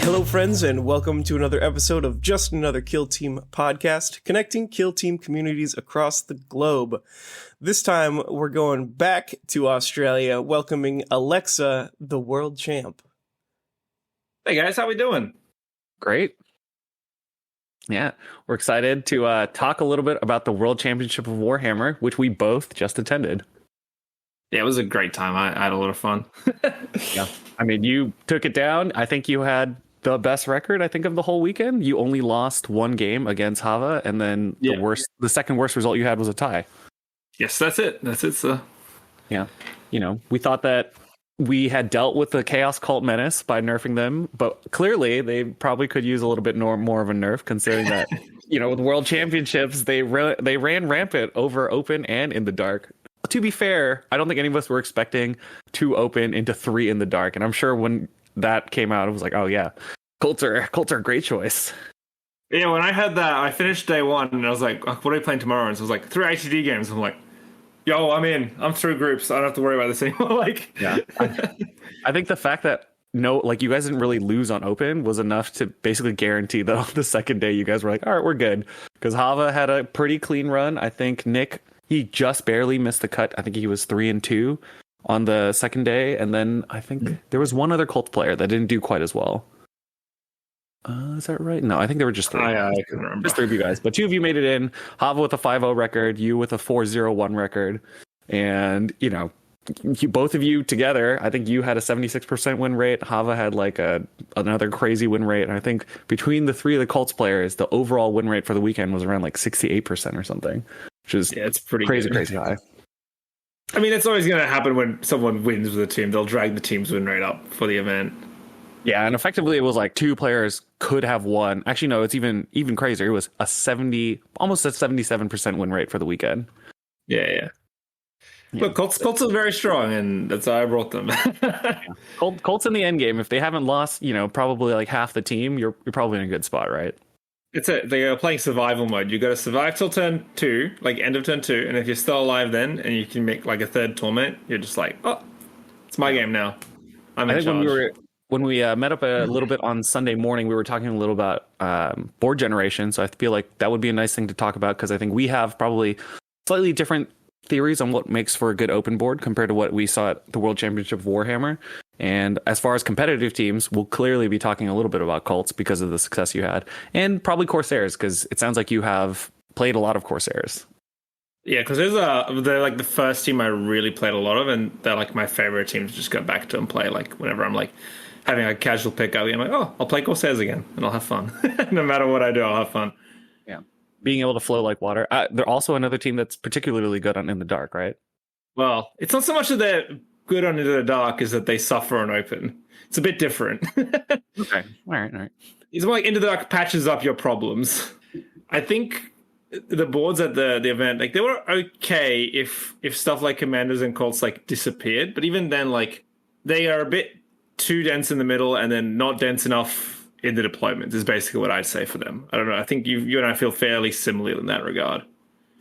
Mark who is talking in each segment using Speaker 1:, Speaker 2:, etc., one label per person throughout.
Speaker 1: Hello, friends, and welcome to another episode of Just Another Killteam podcast, connecting Killteam communities across the globe. This time, we're going back to Australia, welcoming Aleksa, the world champ.
Speaker 2: Hey guys, how we doing?
Speaker 3: Great. Yeah, we're excited to talk a little bit about the World Championship of Warhammer, which we both just attended.
Speaker 2: Yeah, it was a great time. I had a lot of fun.
Speaker 3: Yeah, I mean, you took it down. I think you had the best record, I think, of the whole weekend. You only lost one game against Hava, and then the second worst result you had was a tie.
Speaker 2: Yes, that's it. That's it, sir.
Speaker 3: Yeah, you know, we thought that we had dealt with the Chaos Cult menace by nerfing them, but clearly they probably could use a little bit more of a nerf, considering that, you know, with World Championships, they ran rampant over open and in the dark. To be fair, I don't think any of us were expecting 2 open into 3 in the dark, and I'm sure when that came out, it was like, oh yeah, Colts are a great choice.
Speaker 2: Yeah, when I had that, I finished day 1, and I was like, what are we playing tomorrow? And so it was like 3 ITD games. I'm like, yo, I'm in. I'm through groups. I don't have to worry about this anymore. Like,
Speaker 3: yeah, I think the fact that you guys didn't really lose on open was enough to basically guarantee that on the second day you guys were like, all right, we're good, because Hava had a pretty clean run. I think Nick, he just barely missed the cut. I think he was 3-2 on the second day, and then I think there was one other Cult player that didn't do quite as well. Is that right? No, I think there were just 3.
Speaker 2: I couldn't remember.
Speaker 3: Just 3 of you guys, but 2 of you made it in. Hava with a 5-0 record, you with a 4-0-1 record, and you know, both of you together, I think you had a 76% win rate. Hava had like another crazy win rate, and I think between the 3 of the Cults players, the overall win rate for the weekend was around like 68% or something, which is
Speaker 2: it's pretty
Speaker 3: crazy high.
Speaker 2: I mean, it's always going to happen when someone wins with a team. They'll drag the team's win rate up for the event.
Speaker 3: Yeah, and effectively it was like 2 players could have won. Actually, no, it's even crazier. It was almost a 77% win rate for the weekend.
Speaker 2: Yeah. Look, Colts are very strong, and that's how I brought them.
Speaker 3: Yeah. Colts in the end game, if they haven't lost, you know, probably like half the team, you're probably in a good spot, right?
Speaker 2: They are playing survival mode. You got to survive till turn 2, like end of turn 2, and if you're still alive then, and you can make like a 3rd torment, you're just like, oh, it's my game now. I'm in charge.
Speaker 3: When we met up a little bit on Sunday morning, we were talking a little about board generation. So I feel like that would be a nice thing to talk about, because I think we have probably slightly different theories on what makes for a good open board compared to what we saw at the World Championship of Warhammer. And as far as competitive teams, we'll clearly be talking a little bit about Cults because of the success you had, and probably Corsairs, because it sounds like you have played a lot of Corsairs.
Speaker 2: Yeah, because they're like the first team I really played a lot of, and they're like my favorite team to just go back to and play. Like whenever I'm like having a casual pickup, I'm like, oh, I'll play Corsairs again, and I'll have fun. No matter what I do, I'll have fun.
Speaker 3: Yeah, being able to flow like water. They're also another team that's particularly good on in the dark, right?
Speaker 2: Well, it's not so much that they're good on Into the Dark is that they suffer on open. It's a bit different.
Speaker 3: Okay. All right.
Speaker 2: It's more like Into the Dark patches up your problems. I think the boards at the event, like, they were okay if stuff like Commanders and Cults like disappeared, but even then, like, they are a bit too dense in the middle and then not dense enough in the deployments is basically what I'd say for them. I don't know. I think you and I feel fairly similar in that regard.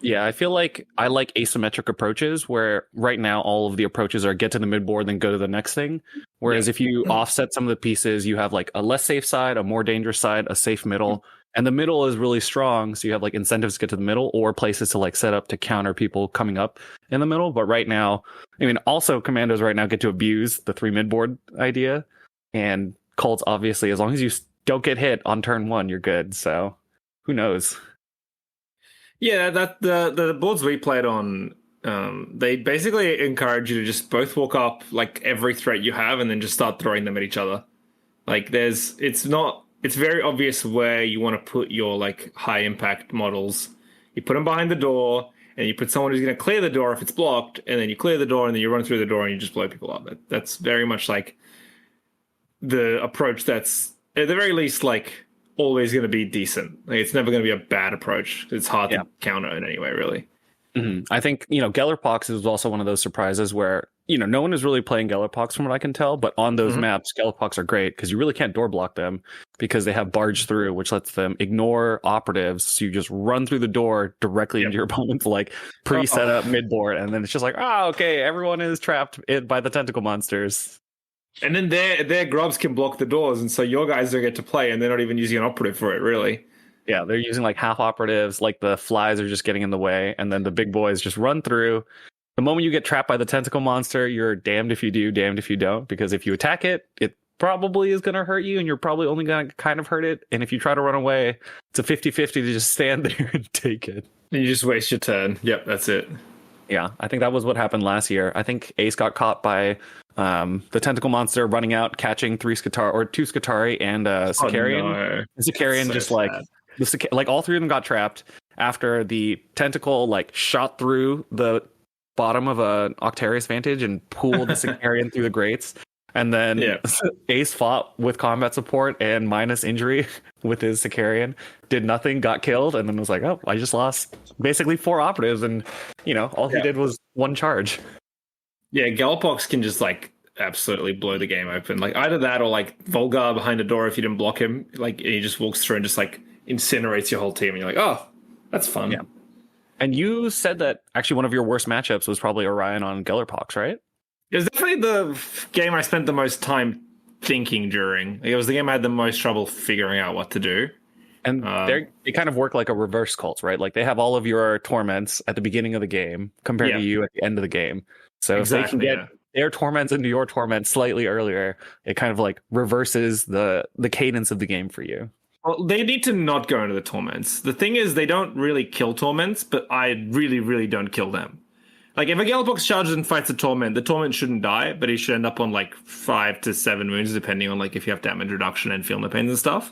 Speaker 3: Yeah, I feel like I like asymmetric approaches, where right now all of the approaches are get to the midboard, then go to the next thing. Whereas if you offset some of the pieces, you have like a less safe side, a more dangerous side, a safe middle. And the middle is really strong, so you have like incentives to get to the middle or places to like set up to counter people coming up in the middle. But right now, I mean, also Commandos right now get to abuse the 3 midboard idea. And Cults, obviously, as long as you don't get hit on turn 1, you're good. So who knows?
Speaker 2: Yeah, that the boards we played on, they basically encourage you to just both walk up like every threat you have and then just start throwing them at each other. Like it's very obvious where you want to put your like high impact models. You put them behind the door, and you put someone who's going to clear the door if it's blocked, and then you clear the door, and then you run through the door and you just blow people up. That's very much like the approach that's at the very least like always going to be decent. Like, it's never going to be a bad approach. It's hard to counter in any way, really.
Speaker 3: Mm-hmm. I think, Gellerpox is also one of those surprises where no one is really playing Gellerpox from what I can tell, but on those maps, Gellerpox are great because you really can't door block them because they have barge through, which lets them ignore operatives. So you just run through the door directly into your opponent's like pre-set up mid board, and then it's just like, okay, everyone is trapped by the tentacle monsters.
Speaker 2: And then their grubs can block the doors, and so your guys don't get to play, and they're not even using an operative for it, really.
Speaker 3: Yeah, they're using like half operatives, like the flies are just getting in the way, and then the big boys just run through. The moment you get trapped by the tentacle monster, you're damned if you do, damned if you don't, because if you attack it, it probably is going to hurt you, and you're probably only going to kind of hurt it. And if you try to run away, it's a 50-50 to just stand there and take it.
Speaker 2: And you just waste your turn. Yep, that's it.
Speaker 3: Yeah, I think that was what happened last year. I think Ace got caught by the tentacle monster running out, catching 2 Skitari and Sicarian.
Speaker 2: Oh, no.
Speaker 3: Sicarian just sad. Like all 3 of them got trapped after the tentacle like shot through the bottom of an Octarius Vantage and pulled the Sicarian through the grates. And then Ace fought with combat support and minus injury with his Sicarian, did nothing, got killed, and then was like, oh, I just lost basically 4 operatives, and all he did was 1 charge.
Speaker 2: Yeah, Gellerpox can just like absolutely blow the game open. Like either that or like Volgar behind a door if you didn't block him, like he just walks through and just like incinerates your whole team, and you're like, oh, that's fun.
Speaker 3: Yeah. And you said that actually one of your worst matchups was probably Orion on Gellerpox, right?
Speaker 2: It was definitely the game I spent the most time thinking during. It was the game I had the most trouble figuring out what to do.
Speaker 3: And they kind of work like a reverse cult, right? Like they have all of your torments at the beginning of the game compared to you at the end of the game. So if they can get their torments into your torments slightly earlier, it kind of like reverses the cadence of the game for you.
Speaker 2: Well, they need to not go into the torments. The thing is, they don't really kill torments, but I really, really don't kill them. Like, if a Gellerpox charges and fights the torment shouldn't die, but he should end up on, like, 5 to 7 wounds, depending on, like, if you have damage reduction and feel no pains and stuff.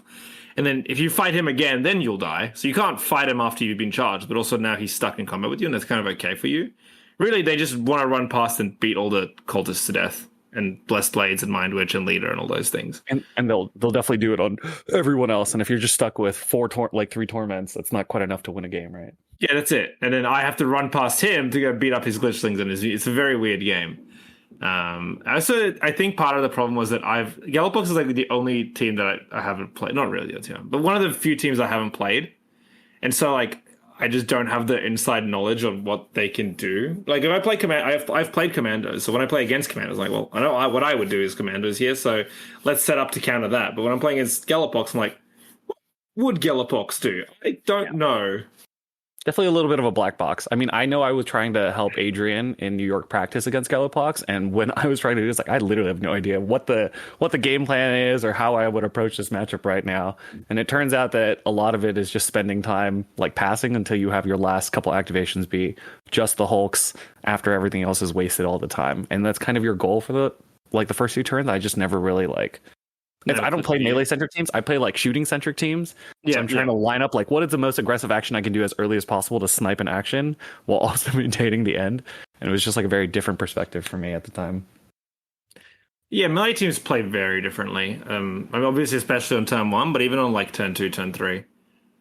Speaker 2: And then if you fight him again, then you'll die. So you can't fight him after you've been charged, but also now he's stuck in combat with you, and that's kind of okay for you. Really, they just want to run past and beat all the cultists to death. And Blessed Blades and Mind Witch and Leader and all those things.
Speaker 3: And they'll definitely do it on everyone else. And if you're just stuck with 3 torments, that's not quite enough to win a game, right?
Speaker 2: Yeah, that's it. And then I have to run past him to go beat up his glitchlings, and it's a very weird game. Also, I think part of the problem was that Gellerpox is like the only team that I haven't played. Not really the only team, but one of the few teams I haven't played. And so like I just don't have the inside knowledge of what they can do. Like if I play I've played Commandos, so when I play against Commandos, I'm like, well, I know what I would do is Commandos here, so let's set up to counter that. But when I'm playing against Gellerpox, I'm like, what would Gellerpox do? I don't know.
Speaker 3: Definitely a little bit of a black box. I mean, I know I was trying to help Adrian in New York practice against Gellerpox, and when I was trying to do this, like I literally have no idea what the game plan is or how I would approach this matchup right now. And it turns out that a lot of it is just spending time like passing until you have your last couple activations be just the Hulks after everything else is wasted all the time. And that's kind of your goal for the first 2 turns. I just never really I don't play melee-centric teams. I play, like, shooting-centric teams. So I'm trying to line up, like, what is the most aggressive action I can do as early as possible to snipe an action while also maintaining the end. And it was just, like, a very different perspective for me at the time.
Speaker 2: Yeah, melee teams play very differently. I mean, obviously, especially on turn 1, but even on, like, turn 2, turn 3.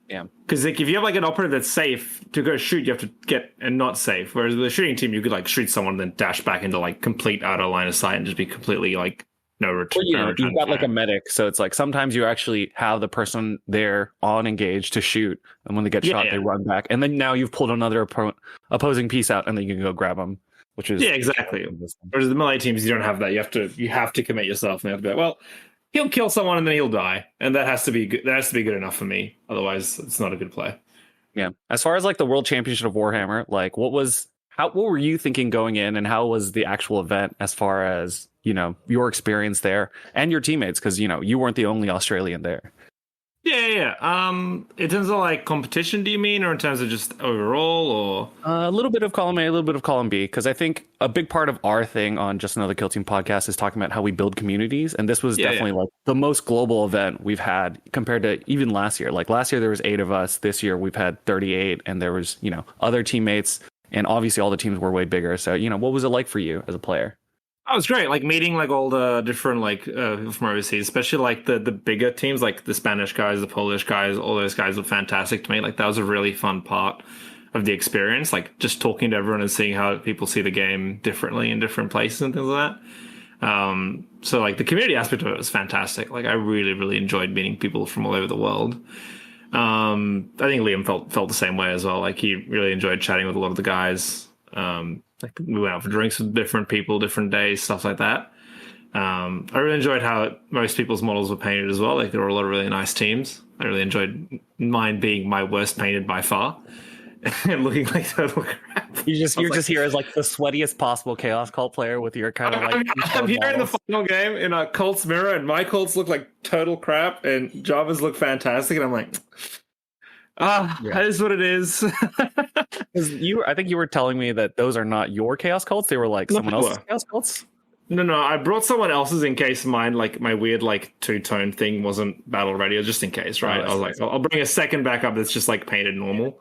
Speaker 3: Yeah.
Speaker 2: Because, like, if you have, like, an operative that's safe to go shoot, you have to get and not safe. Whereas with a shooting team, you could, like, shoot someone and then dash back into, like, complete outer line of sight and just be completely, like, no return.
Speaker 3: Well, you've got like a medic, so it's like sometimes you actually have the person there on engage to shoot, and when they get shot, they run back, and then now you've pulled another opposing piece out, and then you can go grab them, which is
Speaker 2: exactly. Whereas the melee teams, you don't have that. You have to commit yourself, and you have to be like, well, he'll kill someone and then he'll die, and that has to be good. That has to be good enough for me. Otherwise, it's not a good play.
Speaker 3: Yeah. As far as like the World Championship of Warhammer, like what were you thinking going in, and how was the actual event as far as your experience there and your teammates, because you weren't the only Australian there.
Speaker 2: Yeah. In terms of like competition, do you mean, or in terms of just overall, or
Speaker 3: a little bit of column A, a little bit of column B? Because I think a big part of our thing on Just Another Killteam podcast is talking about how we build communities, and this was definitely like the most global event we've had compared to even last year. Like last year there was 8 of us. This year we've had 38, and there was other teammates, and obviously all the teams were way bigger. So what was it like for you as a player?
Speaker 2: Oh, it was great. Like meeting like all the different like people from overseas, especially like the bigger teams, like the Spanish guys, the Polish guys, all those guys were fantastic to me. Like that was a really fun part. of the experience, like just talking to everyone and seeing how people see the game differently in different places and things like that. So like the community aspect of it was fantastic. Like I really, really enjoyed meeting people from all over the world. I think Liam felt the same way as well. Like he really enjoyed chatting with a lot of the guys. Like we went out for drinks with different people, different days, stuff like that. I really enjoyed how most people's models were painted as well. Like there were a lot of really nice teams. I really enjoyed mine being my worst painted by far. And looking like total crap.
Speaker 3: You're just here as like the sweatiest possible Chaos Cult player with your kind of like.
Speaker 2: I'm here in the final game in a Colts mirror, and my Colts look like total crap, and Java's look fantastic, and I'm like, that is what it is.
Speaker 3: I think you were telling me that those are not your Chaos Cults; they were like someone else's Chaos Cults.
Speaker 2: No, I brought someone else's in case mine, like my weird like two-tone thing wasn't battle ready, just in case, right? I was like, I'll bring a second backup that's just like painted normal.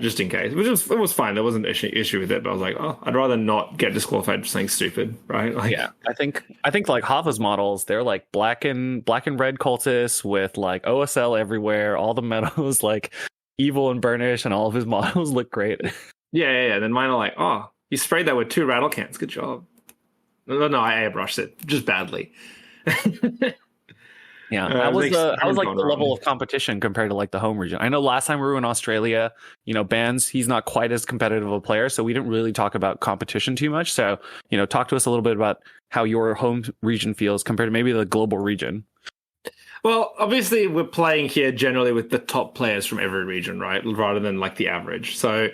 Speaker 2: Just in case, it was fine. There wasn't an issue with it, but I was like, I'd rather not get disqualified for something stupid, right? Like,
Speaker 3: yeah, I think like Hava's models, they're like black and red cultists with like OSL everywhere, all the medals like evil and burnish, and all of his models look great.
Speaker 2: Yeah. Then mine are like, you sprayed that with 2 rattle cans. Good job. No, I airbrushed it just badly.
Speaker 3: Yeah, that was like the level of competition compared to like the home region. I know last time we were in Australia, Bands, he's not quite as competitive of a player, so we didn't really talk about competition too much. So, talk to us a little bit about how your home region feels compared to maybe the global region.
Speaker 2: Well, obviously we're playing here generally with the top players from every region, right? Rather than like the average. So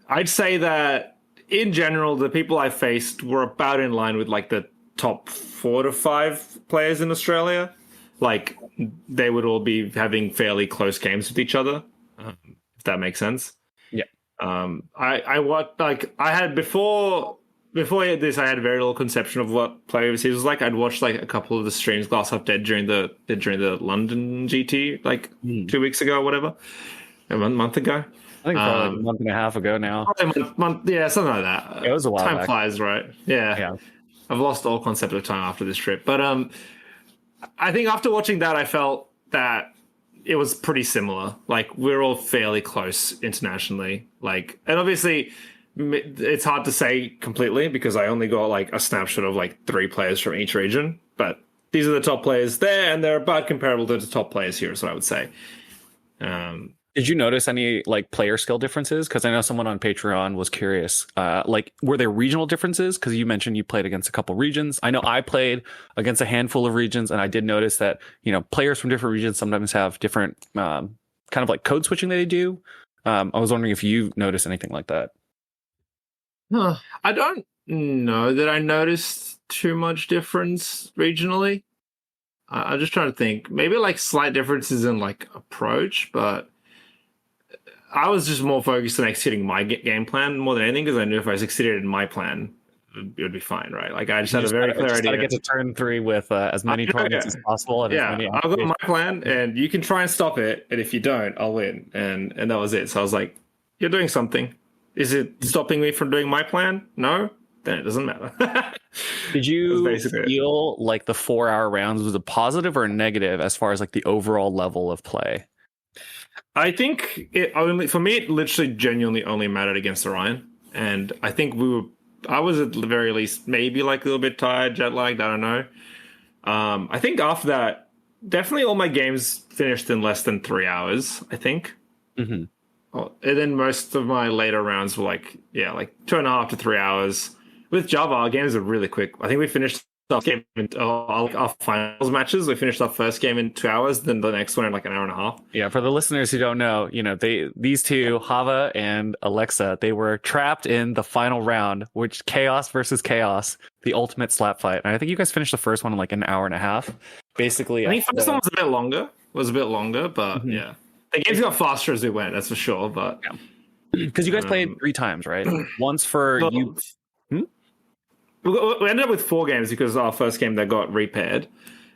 Speaker 2: I'd say that in general, the people I faced were about in line with like the top 4 to 5 players in Australia. Like they would all be having fairly close games with each other, if that makes sense.
Speaker 3: Yeah.
Speaker 2: I had before this, I had very little conception of what play overseas was like. I'd watched like a couple of the streams Glass Up Dead during the London GT like 2 weeks ago or whatever, a month ago.
Speaker 3: I think probably a month and a half ago now.
Speaker 2: Month, yeah, something like that.
Speaker 3: It was a while
Speaker 2: Time
Speaker 3: back.
Speaker 2: flies, right? Yeah. I've lost all concept of time after this trip, but I think after watching that, I felt that it was pretty similar. Like we're all fairly close internationally. Like, and obviously it's hard to say completely because I only got like a snapshot of like 3 players from each region, but these are the top players there and they're about comparable to the top players here is what I would say.
Speaker 3: Did you notice any like player skill differences? Because I know someone on Patreon was curious. Like, were there regional differences? Because you mentioned you played against a couple regions. I know I played against a handful of regions, and I did notice that players from different regions sometimes have different kind of like code switching that they do. I was wondering if you noticed anything like that.
Speaker 2: I don't know that I noticed too much difference regionally. I'm just trying to think. Maybe like slight differences in like approach, but I was just more focused on executing my game plan more than anything because I knew if I succeeded in my plan, it would be fine, right? Like I just had a very clear idea.
Speaker 3: Gotta get to turn 3 with as many tournaments as possible. And
Speaker 2: I've got my plan, and you can try and stop it, and if you don't, I'll win. And that was it. So I was like, "You're doing something. Is it stopping me from doing my plan? No, then it doesn't matter."
Speaker 3: Did you feel like the 4-hour rounds was a positive or a negative as far as like the overall level of play?
Speaker 2: I think for me, it literally genuinely only mattered against Orion. And I think I was at the very least maybe like a little bit tired, jet lagged, I don't know. I think after that, definitely all my games finished in less than 3 hours, I think.
Speaker 3: Mm-hmm.
Speaker 2: And then most of my later rounds were like 2.5 to 3 hours. With Java, our games are really quick. I think we finished our game in our finals matches. We finished our first game in 2 hours, then the next one in like an hour and a half.
Speaker 3: Yeah, for the listeners who don't know, these two, Hava and Aleksa, they were trapped in the final round, which Chaos versus Chaos, the ultimate slap fight. And I think you guys finished the first one in like an hour and a half. Basically,
Speaker 2: I think the first one was a bit longer. But
Speaker 3: mm-hmm.
Speaker 2: Yeah, the games got faster as we went. That's for sure. But
Speaker 3: because you guys played 3 times, right? Once for you.
Speaker 2: We ended up with 4 games because our first game that got repaired,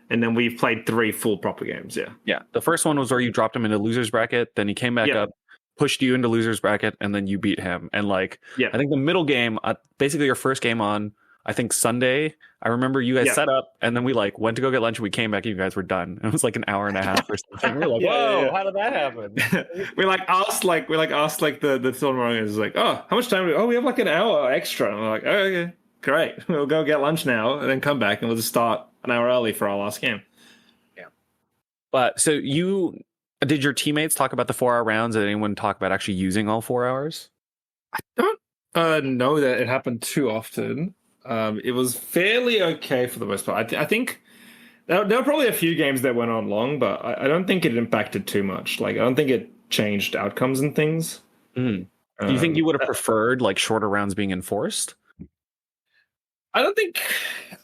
Speaker 2: and then we've played 3 full proper games.
Speaker 3: Yeah. The first one was where you dropped him into losers bracket, then he came back up, pushed you into losers bracket, and then you beat him. And I think the middle game, basically your first game on I think Sunday. I remember you guys set up, and then we like went to go get lunch, and we came back, and you guys were done. It was like an hour and a half or something. We were like, "Whoa, how did that happen?"
Speaker 2: we asked the film runners like, "Oh, how much time? We have like an hour extra." And we're like, "Oh, okay, great. We'll go get lunch now, and then come back, and we'll just start an hour early for our last game."
Speaker 3: Yeah. But so did your teammates talk about the 4-hour rounds? Did anyone talk about actually using all 4 hours?
Speaker 2: I don't know that it happened too often. It was fairly okay for the most part. I think there were probably a few games that went on long, but I don't think it impacted too much. Like, I don't think it changed outcomes and things.
Speaker 3: Do you think you would have preferred like shorter rounds being enforced?
Speaker 2: I don't think.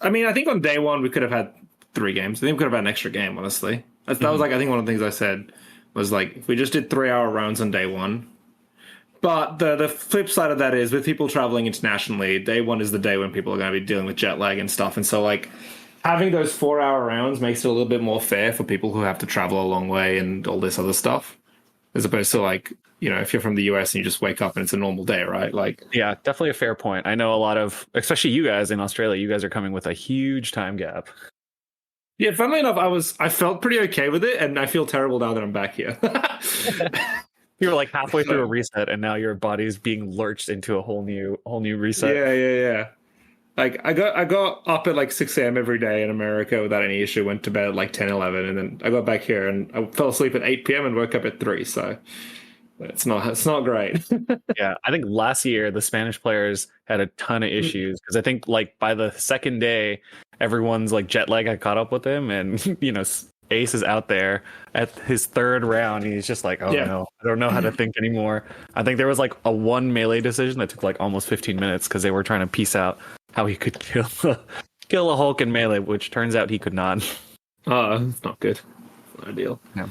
Speaker 2: I mean, I think on day one we could have had 3 games. I think we could have had an extra game. Honestly, that was like, I think one of the things I said was like, if we just did 3-hour rounds on day one. But the flip side of that is, with people traveling internationally, day one is the day when people are going to be dealing with jet lag and stuff. And so, like, having those 4-hour rounds makes it a little bit more fair for people who have to travel a long way and all this other stuff, as opposed to, like, you know, if you're from the US and you just wake up and it's a normal day, right? Like,
Speaker 3: yeah, definitely a fair point. I know a lot of, especially you guys in Australia, you guys are coming with a huge time gap.
Speaker 2: Yeah, funnily enough, I felt pretty okay with it, and I feel terrible now that I'm back here.
Speaker 3: You were like halfway through a reset, and now your body's being lurched into a whole new reset.
Speaker 2: Yeah. Like, I got up at like 6 a.m. every day in America without any issue. Went to bed at like 10, 11, and then I got back here and I fell asleep at 8 p.m. and woke up at 3. So it's not great.
Speaker 3: Yeah, I think last year the Spanish players had a ton of issues because I think like by the second day, everyone's like jet lag had caught up with him, and you know, Ace is out there at his 3rd round. And he's just like, no, I don't know how to think anymore. I think there was like a 1 melee decision that took like almost 15 minutes because they were trying to piece out how he could kill a Hulk in melee, which turns out he could not.
Speaker 2: It's not good. Not ideal.
Speaker 3: Yeah.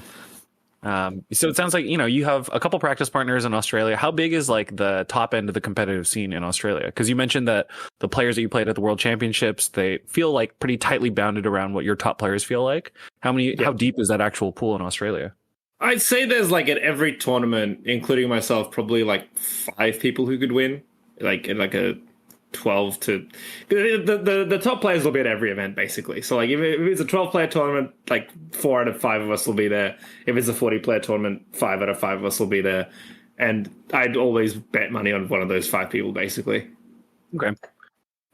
Speaker 3: So it sounds like, you know, you have a couple practice partners in Australia. How big is like the top end of the competitive scene in Australia? Because you mentioned that the players that you played at the World Championships, they feel like pretty tightly bounded around what your top players feel like. How deep is that actual pool in Australia?
Speaker 2: I'd say there's like at every tournament, including myself, probably like 5 people who could win. Like in like a 12 to the top players will be at every event basically. So like if it's a 12-player tournament, like 4 out of 5 of us will be there. If it's a 40-player tournament, 5 out of 5 of us will be there. And I'd always bet money on one of those 5 people basically.
Speaker 3: Okay.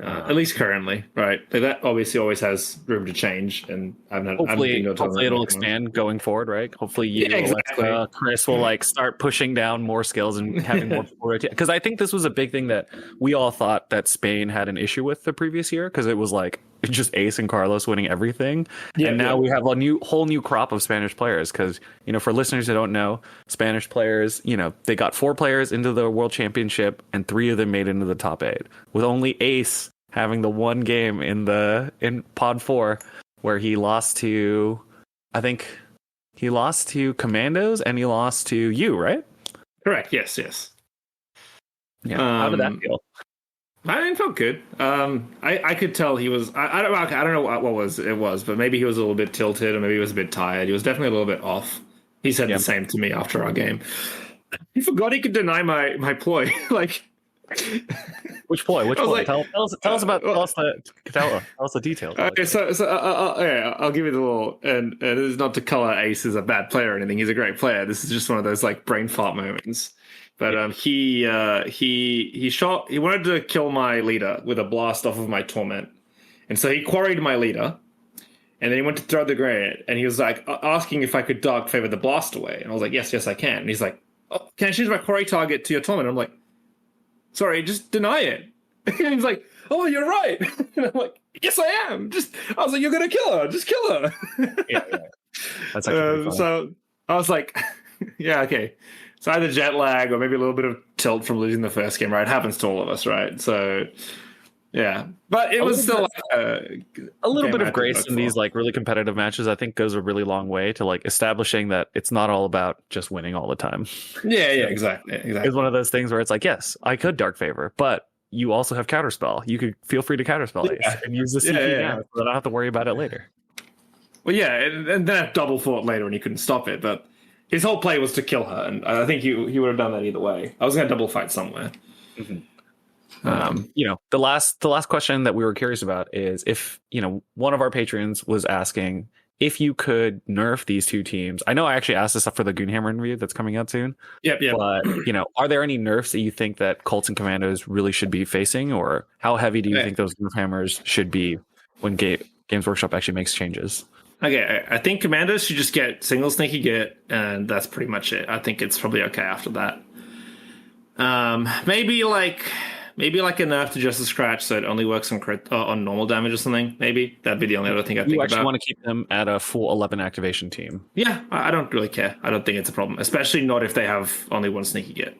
Speaker 2: At least currently, right? Like that obviously always has room to change, and
Speaker 3: hopefully it'll expand going forward, right? Hopefully Alexa, Chris will like start pushing down more skills and having more people. Because I think this was a big thing that we all thought that Spain had an issue with the previous year, because it was like just Ace and Carlos winning everything, and now we have a whole new crop of Spanish players. Because, you know, for listeners who don't know, Spanish players, you know, they got 4 players into the World Championship, and 3 of them made it into the top 8, with only Ace having the one game in Pod 4 where he lost to, I think he lost to Commandos and he lost to you, right?
Speaker 2: Correct. Yes.
Speaker 3: Yeah. How did that feel?
Speaker 2: I mean, it felt good. I could tell he was. I don't know what it was, but maybe he was a little bit tilted, or maybe he was a bit tired. He was definitely a little bit off. He said the same to me after our game. He forgot he could deny my ploy. Like,
Speaker 3: which ploy? Which ploy? Tell us the details.
Speaker 2: Okay, so I'll give you the little. And this is not to color Ace as a bad player or anything. He's a great player. This is just one of those like brain fart moments. But he wanted to kill my leader with a blast off of my torment, and so he quarried my leader, and then he went to throw the grenade, and he was like asking if I could dark favor the blast away, and I was like, yes, I can. And he's like, oh, can I change my quarry target to your torment? And I'm like, sorry, just deny it. And he's like, oh, you're right. And I'm like, yes, I am. I was like, you're gonna kill her. Just kill her.
Speaker 3: Yeah. That's actually
Speaker 2: so I was like, yeah, okay. So either jet lag or maybe a little bit of tilt from losing the first game, right? It happens to all of us, right? So, yeah. But it was still like
Speaker 3: a little bit of grace in these like really competitive matches, I think, goes a really long way to like establishing that it's not all about just winning all the time.
Speaker 2: Yeah, exactly.
Speaker 3: It's one of those things where it's like, yes, I could dark favor, but you also have counterspell. You could feel free to counterspell Ace and use the CP now, so that I don't have to worry about it later.
Speaker 2: Well, yeah, and then have double fought later when he couldn't stop it, but his whole play was to kill her, and I think he would have done that either way. I was going to double fight somewhere.
Speaker 3: Mm-hmm. The last question that we were curious about is if, one of our patrons was asking if you could nerf these two teams. I know I actually asked this up for the Goonhammer review that's coming out soon.
Speaker 2: Yep.
Speaker 3: But, are there any nerfs that you think that Cults and Commandos really should be facing, or how heavy do you think those nerf hammers should be when Games Workshop actually makes changes?
Speaker 2: Okay, I think Commandos should just get single sneaky git, and that's pretty much it. I think it's probably okay after that. Maybe like a nerf to just a scratch, so it only works on normal damage or something. Maybe that'd be the only other thing I think about.
Speaker 3: You actually want to keep them at a full 11 activation team?
Speaker 2: Yeah, I don't really care. I don't think it's a problem, especially not if they have only one sneaky git.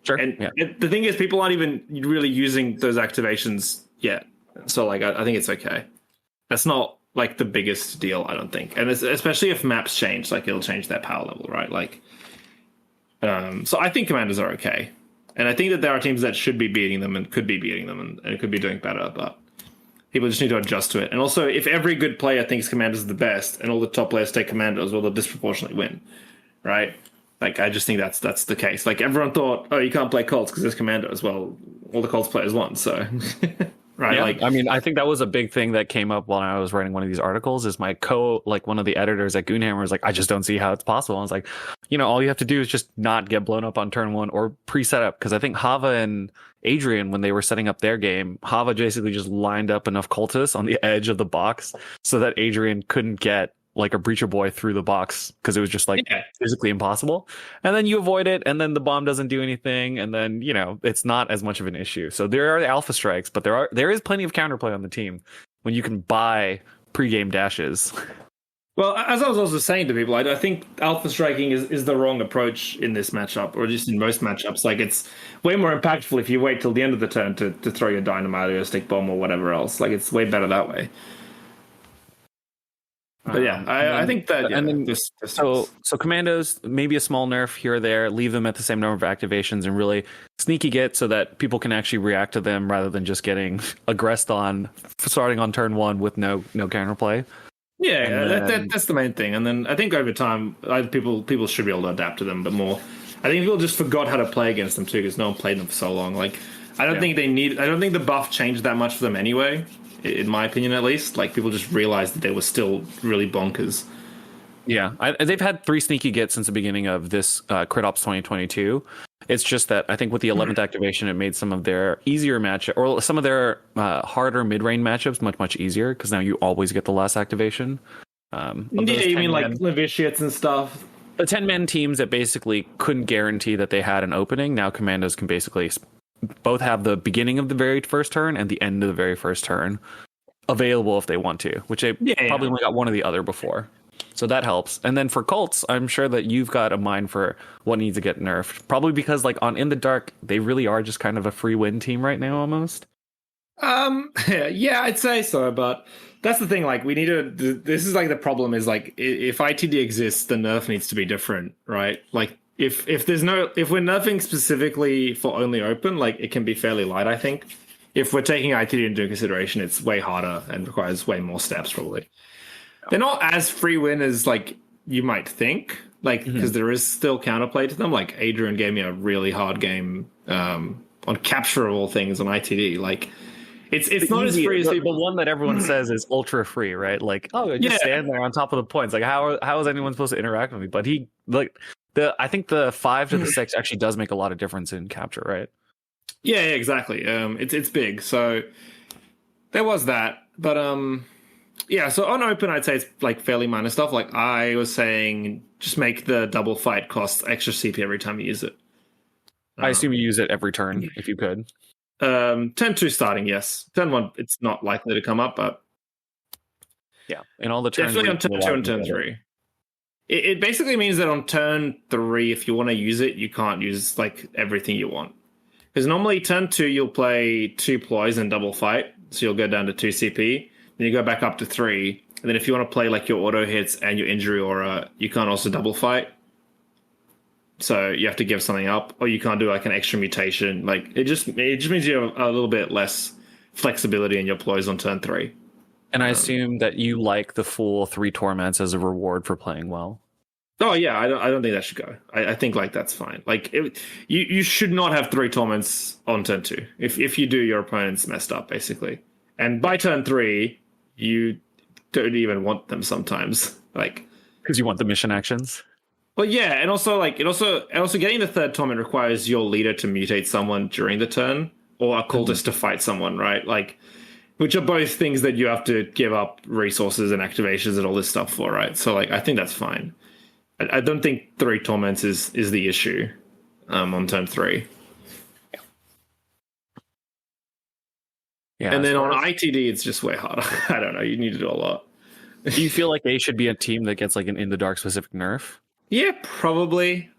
Speaker 3: Sure.
Speaker 2: And the thing is, people aren't even really using those activations yet, so I think it's okay. That's not like the biggest deal, I don't think, and especially if maps change, it'll change their power level, right? So I think Commanders are okay. And I think that there are teams that should be beating them and could be beating them and it could be doing better, but people just need to adjust to it. And also, if every good player thinks Commanders are the best and all the top players take Commandos, well, they'll disproportionately win, right? I just think that's the case. Everyone thought, oh, you can't play Colts because there's Commandos. Well, all the Colts players won, so... Right.
Speaker 3: Yeah. I think that was a big thing that came up when I was writing one of these articles is one of the editors at Goonhammer was like, I just don't see how it's possible. I was like, all you have to do is just not get blown up on turn one or pre-set up. Cause I think Hava and Adrian, when they were setting up their game, Hava basically just lined up enough cultists on the edge of the box so that Adrian couldn't get a breacher boy through the box because it was just physically impossible. And then you avoid it, and then the bomb doesn't do anything, and then it's not as much of an issue. So there are the alpha strikes, but there is plenty of counterplay on the team when you can buy pre-game dashes.
Speaker 2: Well, as I was also saying to people, I think alpha striking is the wrong approach in this matchup, or just in most matchups. It's way more impactful if you wait till the end of the turn to throw your dynamite or your stick bomb or whatever else. It's way better that way. But yeah, I think that. Yeah,
Speaker 3: and then so Commandos, maybe a small nerf here or there, leave them at the same number of activations and really sneaky get so that people can actually react to them rather than just getting aggressed on starting on turn one with no counterplay.
Speaker 2: Yeah, that's the main thing. And then I think over time, people should be able to adapt to them, but more. I think people just forgot how to play against them too because no one played them for so long. I don't think the buff changed that much for them anyway. In my opinion, at least, people just realized that they were still really bonkers.
Speaker 3: Yeah, they've had 3 sneaky gets since the beginning of this Crit Ops 2022. It's just that I think with the 11th activation, it made some of their easier matchup or some of their harder mid-range matchups much easier because now you always get the last activation.
Speaker 2: You mean novitiates and stuff?
Speaker 3: The 10-man teams that basically couldn't guarantee that they had an opening, now Commandos can basically both have the beginning of the very first turn and the end of the very first turn available if they want to, which they probably only got one or the other before. So that helps. And then for Cults, I'm sure that you've got a mind for what needs to get nerfed. Probably because on In the Dark, they really are just kind of a free win team right now almost.
Speaker 2: Yeah, I'd say so, but that's the thing, we need to this is the problem is if ITD exists, the nerf needs to be different, right? If we're nerfing specifically for only open, it can be fairly light, I think. If we're taking ITD into consideration, it's way harder and requires way more steps, probably. They're not as free win as, you might think, because there is still counterplay to them. Adrian gave me a really hard game on capture of all things on ITD. It's not as free as
Speaker 3: the one that everyone says is ultra free, right? Just stand there on top of the points. How is anyone supposed to interact with me? But he, I think the 5 to the 6 actually does make a lot of difference in capture, right?
Speaker 2: Yeah, exactly. It's big. So there was that, but so on open, I'd say it's fairly minor stuff. I was saying, just make the double fight cost extra CP every time you use it.
Speaker 3: I assume you use it every turn if you could.
Speaker 2: Turn 2 starting, yes. Turn 1, it's not likely to come up, but
Speaker 3: yeah, in all the turns,
Speaker 2: definitely on turn 2 and turn 3. It basically means that on turn 3, if you want to use it, you can't use everything you want. Because normally turn 2, you'll play 2 ploys and double fight, so you'll go down to 2 CP. Then you go back up to 3, and then if you want to play your auto hits and your injury aura, you can't also double fight. So you have to give something up, or you can't do an extra mutation. It just means you have a little bit less flexibility in your ploys on turn 3.
Speaker 3: And I assume that you like the full 3 torments as a reward for playing well.
Speaker 2: Oh yeah, I don't think that should go. I think like that's fine. Like you should not have 3 torments on turn 2. If you do, your opponent's messed up basically. And by turn 3, you don't even want them sometimes. Like
Speaker 3: Because you want the mission actions.
Speaker 2: well, yeah, and also getting the 3rd torment requires your leader to mutate someone during the turn, or a cultist to fight someone, right? Like, which are both things that you have to give up resources and activations and all this stuff for, right? So, like, I think that's fine. I don't think 3 torments is the issue on turn 3.
Speaker 3: Yeah,
Speaker 2: and then on ITD, it's just way harder. I don't know. You need to do a lot.
Speaker 3: do you feel like they should be a team that gets like an in the dark specific nerf?
Speaker 2: Yeah, probably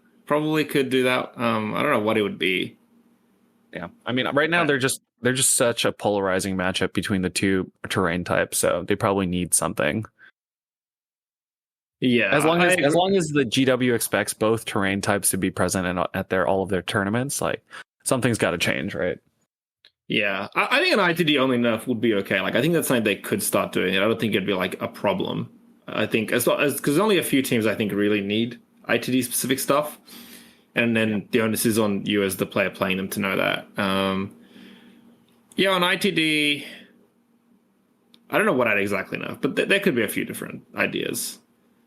Speaker 2: could do that. I don't know what it would be.
Speaker 3: Yeah, I mean, right now they're just such a polarizing matchup between the two terrain types, so they probably need something.
Speaker 2: Yeah,
Speaker 3: as long as the GW expects both terrain types to be present at all of their tournaments, like something's got to change, right?
Speaker 2: Yeah, I think an ITD only nerf would be okay. Like, I think that's something they could start doing. I don't think it'd be like a problem. I think as because only a few teams I think really need ITD specific stuff, and then the onus is on you as the player playing them to know that. Yeah, on ITD, I don't know what I'd exactly know, but there could be a few different ideas.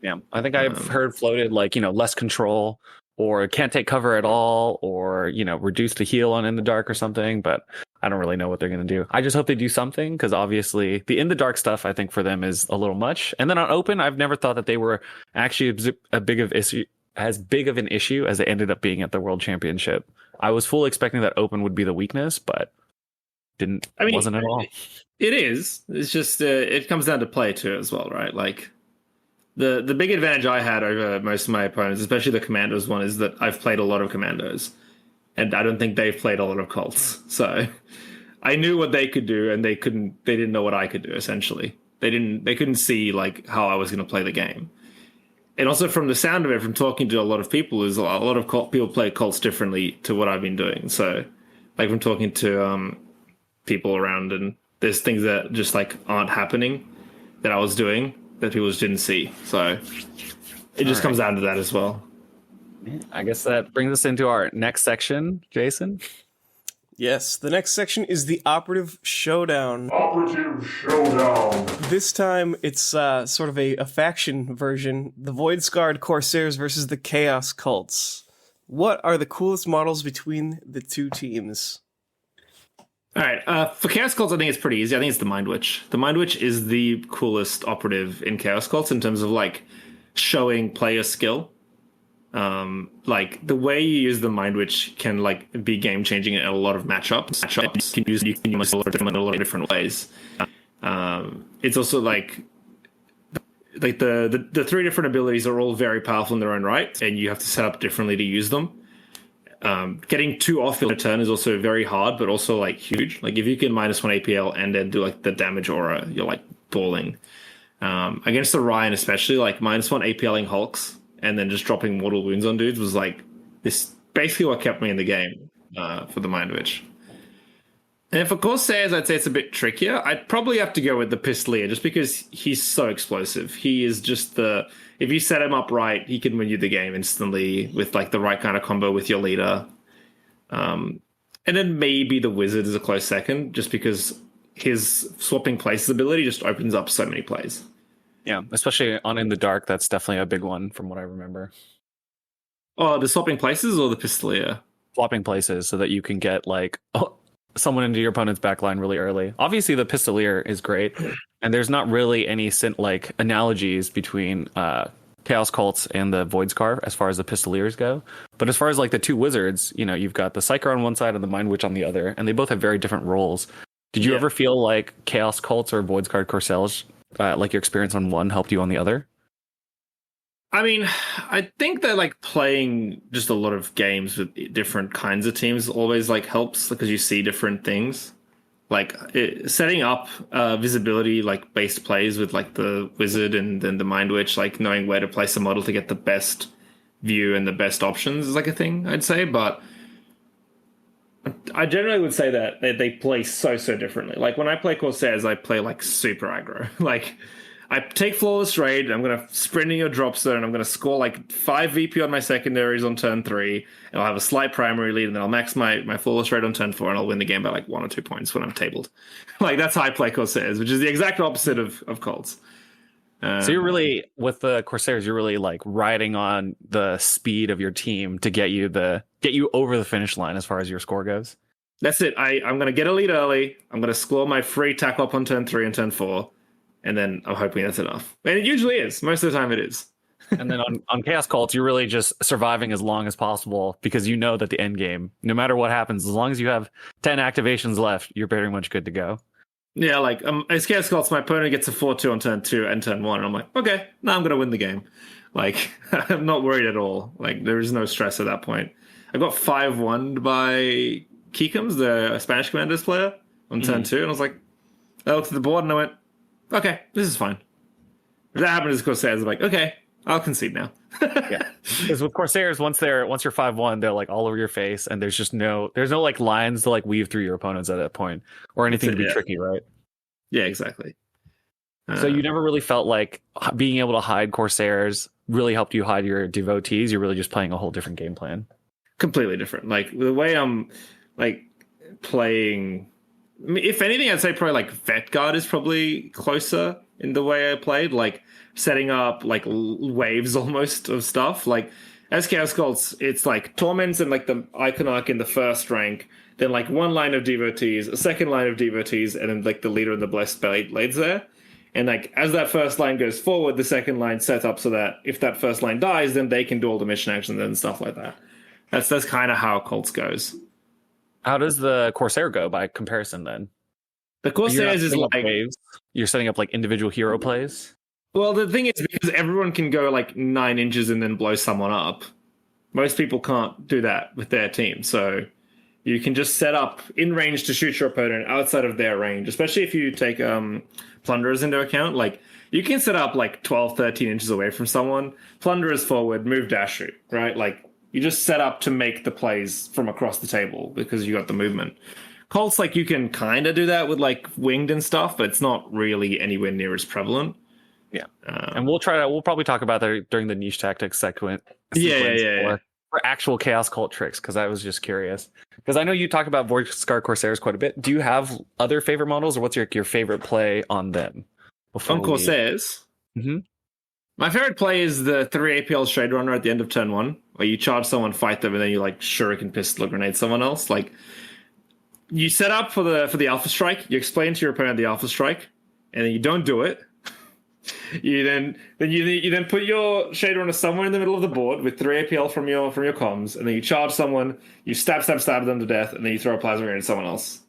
Speaker 3: Yeah, I think I've heard floated like, less control, or can't take cover at all, or reduce the heal on in the dark or something, but I don't really know what they're going to do. I just hope they do something, because obviously the in the dark stuff I think for them is a little much. And then on open, I've never thought that they were actually as big of an issue as they ended up being at the World Championship. I was fully expecting that open would be the weakness, but wasn't at all.
Speaker 2: It is. It's just it comes down to play too as well, right? Like the big advantage I had over most of my opponents, especially the Commandos one, is that I've played a lot of Commandos, and I don't think they've played a lot of Cults. So I knew what they could do, and they didn't know what I could do. Essentially, they couldn't see like how I was going to play the game. And also from the sound of it, from talking to a lot of people, is a lot of people play Cults differently to what I've been doing. So like from talking to people around, and there's things that just like aren't happening that I was doing that people just didn't see. So it just comes down to that as well.
Speaker 3: I guess that brings us into our next section, Jason.
Speaker 1: Yes, the next section is the Operative Showdown.
Speaker 4: Operative Showdown.
Speaker 1: This time it's sort of a faction version. The Void Scarred Corsairs versus the Chaos Cults. What are the coolest models between the two teams?
Speaker 2: All right, for Chaos Cults, I think it's pretty easy. I think it's the Mind Witch. The Mind Witch is the coolest operative in Chaos Cults in terms of like showing player skill. Like the way you use the Mind Witch can like be game changing in a lot of matchups. You can use them in a lot of different ways. It's also like the 3 different abilities are all very powerful in their own right, and you have to set up differently to use them. Getting 2 off in a turn is also very hard, but also like huge. Like if you can -1 APL and then do like the damage aura, you're like balling. Against the Ryan especially, like -1 APLing Hulks and then just dropping mortal wounds on dudes was like this basically what kept me in the game for the Mind Witch. And for Corsairs, I'd say it's a bit trickier. I'd probably have to go with the Pistolier just because he's so explosive. He is just if you set him up right, he can win you the game instantly with like the right kind of combo with your leader. And then maybe the Wizard is a close second, just because his swapping places ability just opens up so many plays.
Speaker 3: Yeah, especially on in the dark, that's definitely a big one from what I remember.
Speaker 2: Oh, the swapping places or the Pistolier?
Speaker 3: Swapping places so that you can get like someone into your opponent's backline really early. Obviously, the Pistolier is great, and there's not really any like analogies between Chaos Cults and the Void Scarf as far as the Pistoliers go. But as far as like the 2 wizards, you've got the Psyker on one side and the Mind Witch on the other, and they both have very different roles. Did you ever feel like Chaos Cults or Void Scarred Corsairs, like your experience on one helped you on the other?
Speaker 2: I mean, I think that like playing just a lot of games with different kinds of teams always like helps because you see different things. Like setting up visibility like based plays with like the Wizard and then the Mind Witch, like knowing where to place a model to get the best view and the best options is like a thing, I'd say. But I generally would say that they play so differently. Like when I play Corsairs, I play like super aggro. Like I take flawless raid. I'm gonna sprint in your drop zone. I'm gonna score like 5 VP on my secondaries on turn 3, and I'll have a slight primary lead, and then I'll max my flawless raid on turn 4, and I'll win the game by like 1 or 2 points when I'm tabled. Like that's how I play Corsairs, which is the exact opposite of Cults.
Speaker 3: So you're really, with the Corsairs, you're really like riding on the speed of your team to get you over the finish line as far as your score goes.
Speaker 2: That's it. I'm going to get a lead early. I'm going to score my free tackle up on turn 3 and turn 4, and then I'm hoping that's enough. And it usually is. Most of the time it is.
Speaker 3: And then on Chaos Cults, you're really just surviving as long as possible because you know that the end game, no matter what happens, as long as you have 10 activations left, you're pretty much good to go.
Speaker 2: Yeah, like as Chaos Cults, my opponent gets a 4-2 on turn 2 and turn 1, and I'm like, okay, now I'm going to win the game. Like, I'm not worried at all. Like, there is no stress at that point. I got 5-1 by Kikums, the Spanish Commanders player, on turn 2, and I was like, I looked at the board and I went, okay, this is fine. If that happened as Corsairs, I'm like, okay, I'll concede now.
Speaker 3: Yeah, because with Corsairs, once you're 5-1, they're like all over your face, and there's no like lines to like weave through your opponents at that point, or anything to be tricky, right?
Speaker 2: Yeah, exactly.
Speaker 3: So you never really felt like being able to hide Corsairs really helped you hide your devotees. You're really just playing a whole different game plan.
Speaker 2: Completely different. Like the way I'm like playing, I mean, if anything, I'd say probably like Vet Guard is probably closer in the way I played, like setting up like waves almost of stuff. Like as Chaos Cults, it's like Torments and like the Iconarch in the first rank, then like one line of devotees, a second line of devotees, and then like the leader and the blessed blades there. And like as that first line goes forward, the second line sets up so that if that first line dies, then they can do all the mission actions and stuff like that. That's kind of how Cults goes.
Speaker 3: How does the Corsair go by comparison then?
Speaker 2: The Corsairs is like
Speaker 3: waves. You're setting up like individual hero plays.
Speaker 2: Well, the thing is, because everyone can go like 9 inches and then blow someone up, most people can't do that with their team. So you can just set up in range to shoot your opponent outside of their range, especially if you take Plunderers into account. Like you can set up like 12, 13 inches away from someone, Plunderers forward, move, dash, shoot, right? Like you just set up to make the plays from across the table because you got the movement. Cults, like you can kind of do that with like winged and stuff, but it's not really anywhere near as prevalent.
Speaker 3: Yeah, and we'll probably talk about that during the niche tactics sequence.
Speaker 2: Yeah.
Speaker 3: For actual Chaos Cult tricks, because I was just curious. Because I know you talk about Void Scar Corsairs quite a bit. Do you have other favorite models, or what's your favorite play on them?
Speaker 2: On Corsairs?
Speaker 3: Mm-hmm.
Speaker 2: My favorite play is the 3 APL Shade Runner at the end of turn 1, where you charge someone, fight them, and then you like shuriken pistol or grenade someone else. Like you set up for the Alpha Strike, you explain to your opponent the Alpha Strike, and then you don't do it. You then put your Shader Runner somewhere in the middle of the board with 3 APL from your comms, and then you charge someone, you stab them to death, and then you throw a plasma grenade at someone else.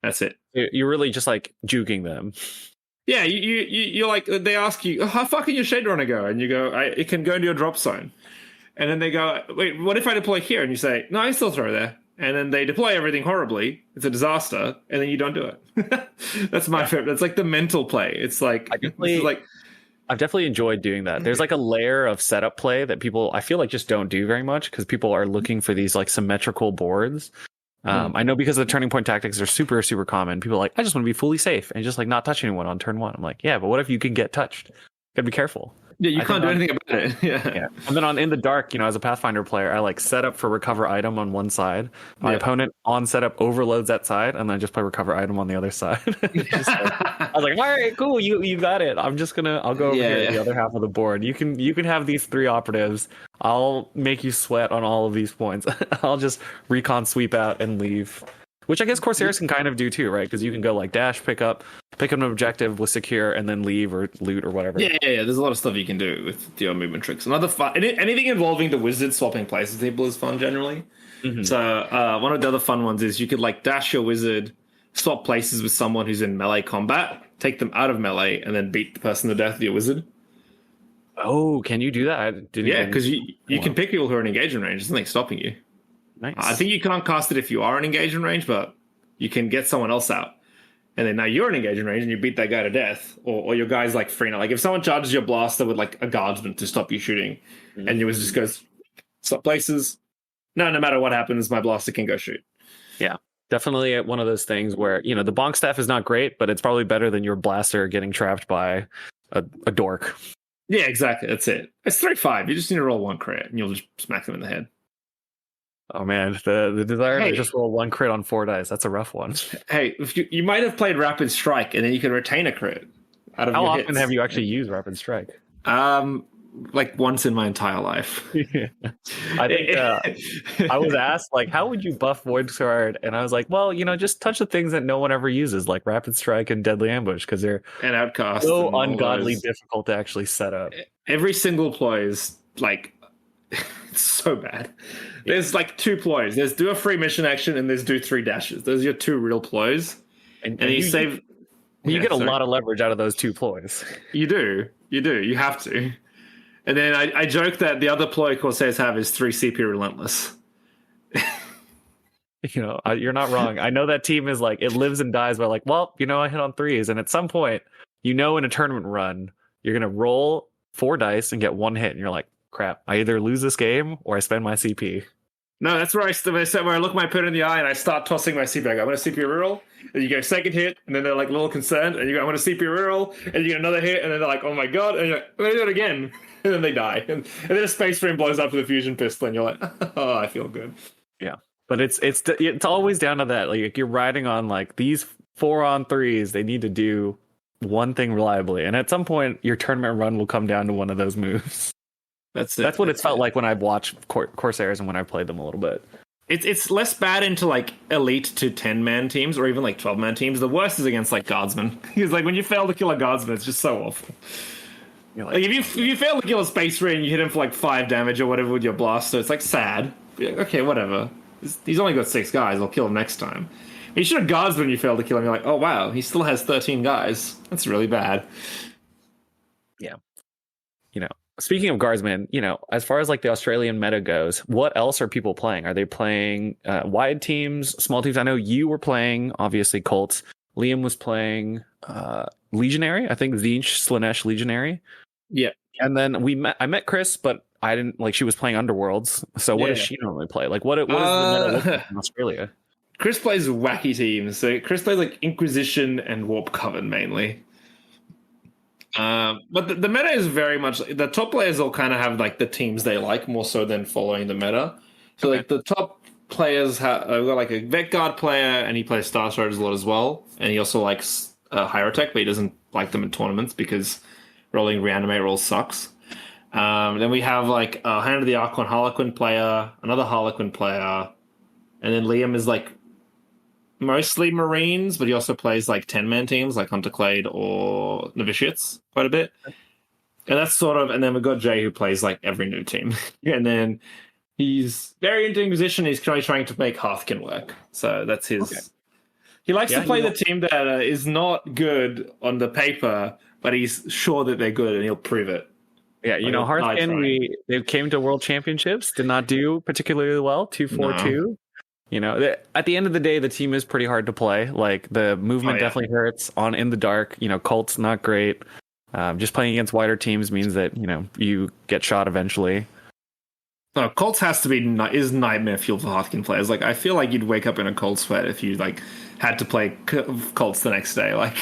Speaker 2: That's it.
Speaker 3: You're really just like juking them.
Speaker 2: Yeah, you're like, they ask you, how far can your Shader Runner go? And you go, it can go into your drop zone. And then they go, wait, what if I deploy here? And you say, no, I still throw there. And then they deploy everything horribly. It's a disaster. And then you don't do it. That's my favorite. That's like the mental play. It's like,
Speaker 3: I've definitely enjoyed doing that. There's like a layer of setup play that people, I feel like, just don't do very much because people are looking for these like symmetrical boards. I know because the turning point tactics are super, super common. People are like, I just want to be fully safe and just like not touch anyone on turn 1. I'm like, yeah, but what if you can get touched? Gotta be careful.
Speaker 2: Yeah, you can't do anything about it. Yeah.
Speaker 3: And then in the dark, as a Pathfinder player, I like set up for recover item on one side. My opponent on setup overloads that side, and then I just play recover item on the other side. I was like, all right, cool, you got it. I'll go over here to the other half of the board. You can have these 3 operatives. I'll make you sweat on all of these points. I'll just recon sweep out and leave. Which I guess Corsairs can kind of do too, right? Because you can go like dash, pick up an objective with secure, and then leave or loot or whatever.
Speaker 2: Yeah. There's a lot of stuff you can do with your movement tricks. Another fun, anything involving the wizard swapping places with people is fun generally. Mm-hmm. So one of the other fun ones is you could like dash your wizard, swap places with someone who's in melee combat, take them out of melee, and then beat the person to death with your wizard.
Speaker 3: Oh, can you do that? I didn't.
Speaker 2: Yeah, because you can pick people who are in engagement range. There's nothing stopping you.
Speaker 3: Nice.
Speaker 2: I think you can't cast it if you are in engagement range, but you can get someone else out. And then now you're in engagement range and you beat that guy to death. Or your guy's like free now. Like if someone charges your blaster with like a guardsman to stop you shooting, and yours just goes, stop places. No matter what happens, my blaster can go shoot.
Speaker 3: Yeah. Definitely one of those things where, the bonk staff is not great, but it's probably better than your blaster getting trapped by a dork.
Speaker 2: Yeah, exactly. That's it. It's 3-5. You just need to roll 1 crit, and you'll just smack them in the head.
Speaker 3: Oh man, the desire to just roll 1 crit on 4 dice. That's a rough one.
Speaker 2: Hey, if you might have played Rapid Strike, and then you can retain a crit out of
Speaker 3: How
Speaker 2: your
Speaker 3: often
Speaker 2: hits.
Speaker 3: have you actually used Rapid Strike?
Speaker 2: Like once in my entire life.
Speaker 3: I think I was asked, like, how would you buff Void Shard? And I was like, well, just touch the things that no one ever uses, like Rapid Strike and Deadly Ambush, because they're
Speaker 2: and Outcast.
Speaker 3: so ungodly difficult to actually set up.
Speaker 2: Every single ploy is like it's so bad. There's like 2 ploys. There's do a free mission action and there's do 3 dashes. Those are your 2 real ploys. And you save.
Speaker 3: You get a lot of leverage out of those 2 ploys.
Speaker 2: You do. You have to. And then I joke that the other ploy Corsairs have is 3 CP Relentless.
Speaker 3: You're not wrong. I know that team is like, it lives and dies by like, well, I hit on 3s. And at some point, in a tournament run, you're going to roll 4 dice and get 1 hit. And you're like, crap, I either lose this game or I spend my CP.
Speaker 2: No, that's where I look my opponent in the eye and I start tossing my CP. I go, I'm going to CP reroll. And you go 2nd hit, and then they're like a little concerned. And you go, I'm going to CP reroll. And you get another hit, and then they're like, oh my god. And you're like, let me do it again. And then they die. And then a Space Marine blows up with a fusion pistol, and you're like, oh, I feel good.
Speaker 3: Yeah. But it's always down to that. Like, you're riding on like these 4-on-3s. They need to do one thing reliably. And at some point, your tournament run will come down to one of those moves.
Speaker 2: That's it.
Speaker 3: That's what it's felt like when I've watched Corsairs and when I've played them a little bit.
Speaker 2: It's less bad into like elite to 10-man teams or even like 12-man teams. The worst is against like guardsmen. Because like when you fail to kill a guardsman, it's just so awful. Like if you fail to kill a Space Marine, you hit him for like 5 damage or whatever with your blaster. It's like sad. Like, okay, whatever. He's only got 6 guys. I'll kill him next time. You should have guardsmen. You fail to kill him. You're like, oh wow, he still has 13 guys. That's really bad.
Speaker 3: Yeah. Speaking of guardsmen, as far as like the Australian meta goes, what else are people playing? Are they playing wide teams, small teams? I know you were playing, obviously, Colts. Liam was playing Legionary. I think Zinch, Slanesh Legionary.
Speaker 2: Yeah.
Speaker 3: And then I met Chris, but I didn't she was playing Underworlds. So what does she normally play? Like what is the meta look like in Australia?
Speaker 2: Chris plays wacky teams. So Chris plays like Inquisition and Warp Coven mainly. But the meta is very much the top players all kind of have like the teams they like more so than following the meta. So like the top players have got like a Vet Guard player and he plays Star Striders a lot as well. And he also likes Hyrotech, but he doesn't like them in tournaments because rolling reanimate rolls sucks. Then we have like a Hand of the Archon Harlequin player, another Harlequin player, and then Liam is like mostly Marines, but he also plays like 10-man teams like Hunterclade or Novitiates quite a bit. And that's sort of, and then we've got Jay who plays like every new team. And then he's very into Inquisition. He's currently trying to make Hearthkin work. So that's his. Okay. He likes to play the team that is not good on the paper, but he's sure that they're good and he'll prove it.
Speaker 3: Yeah, Hearthkin, they came to World Championships, did not do particularly well, 2-4-2. At the end of the day, the team is pretty hard to play. Like the movement definitely hurts in the dark. Cult's not great. Just playing against wider teams means that you get shot eventually.
Speaker 2: No, Colts has to be is nightmare fuel for Hearthkin players. Like I feel like you'd wake up in a cold sweat if you like had to play Colts the next day. Like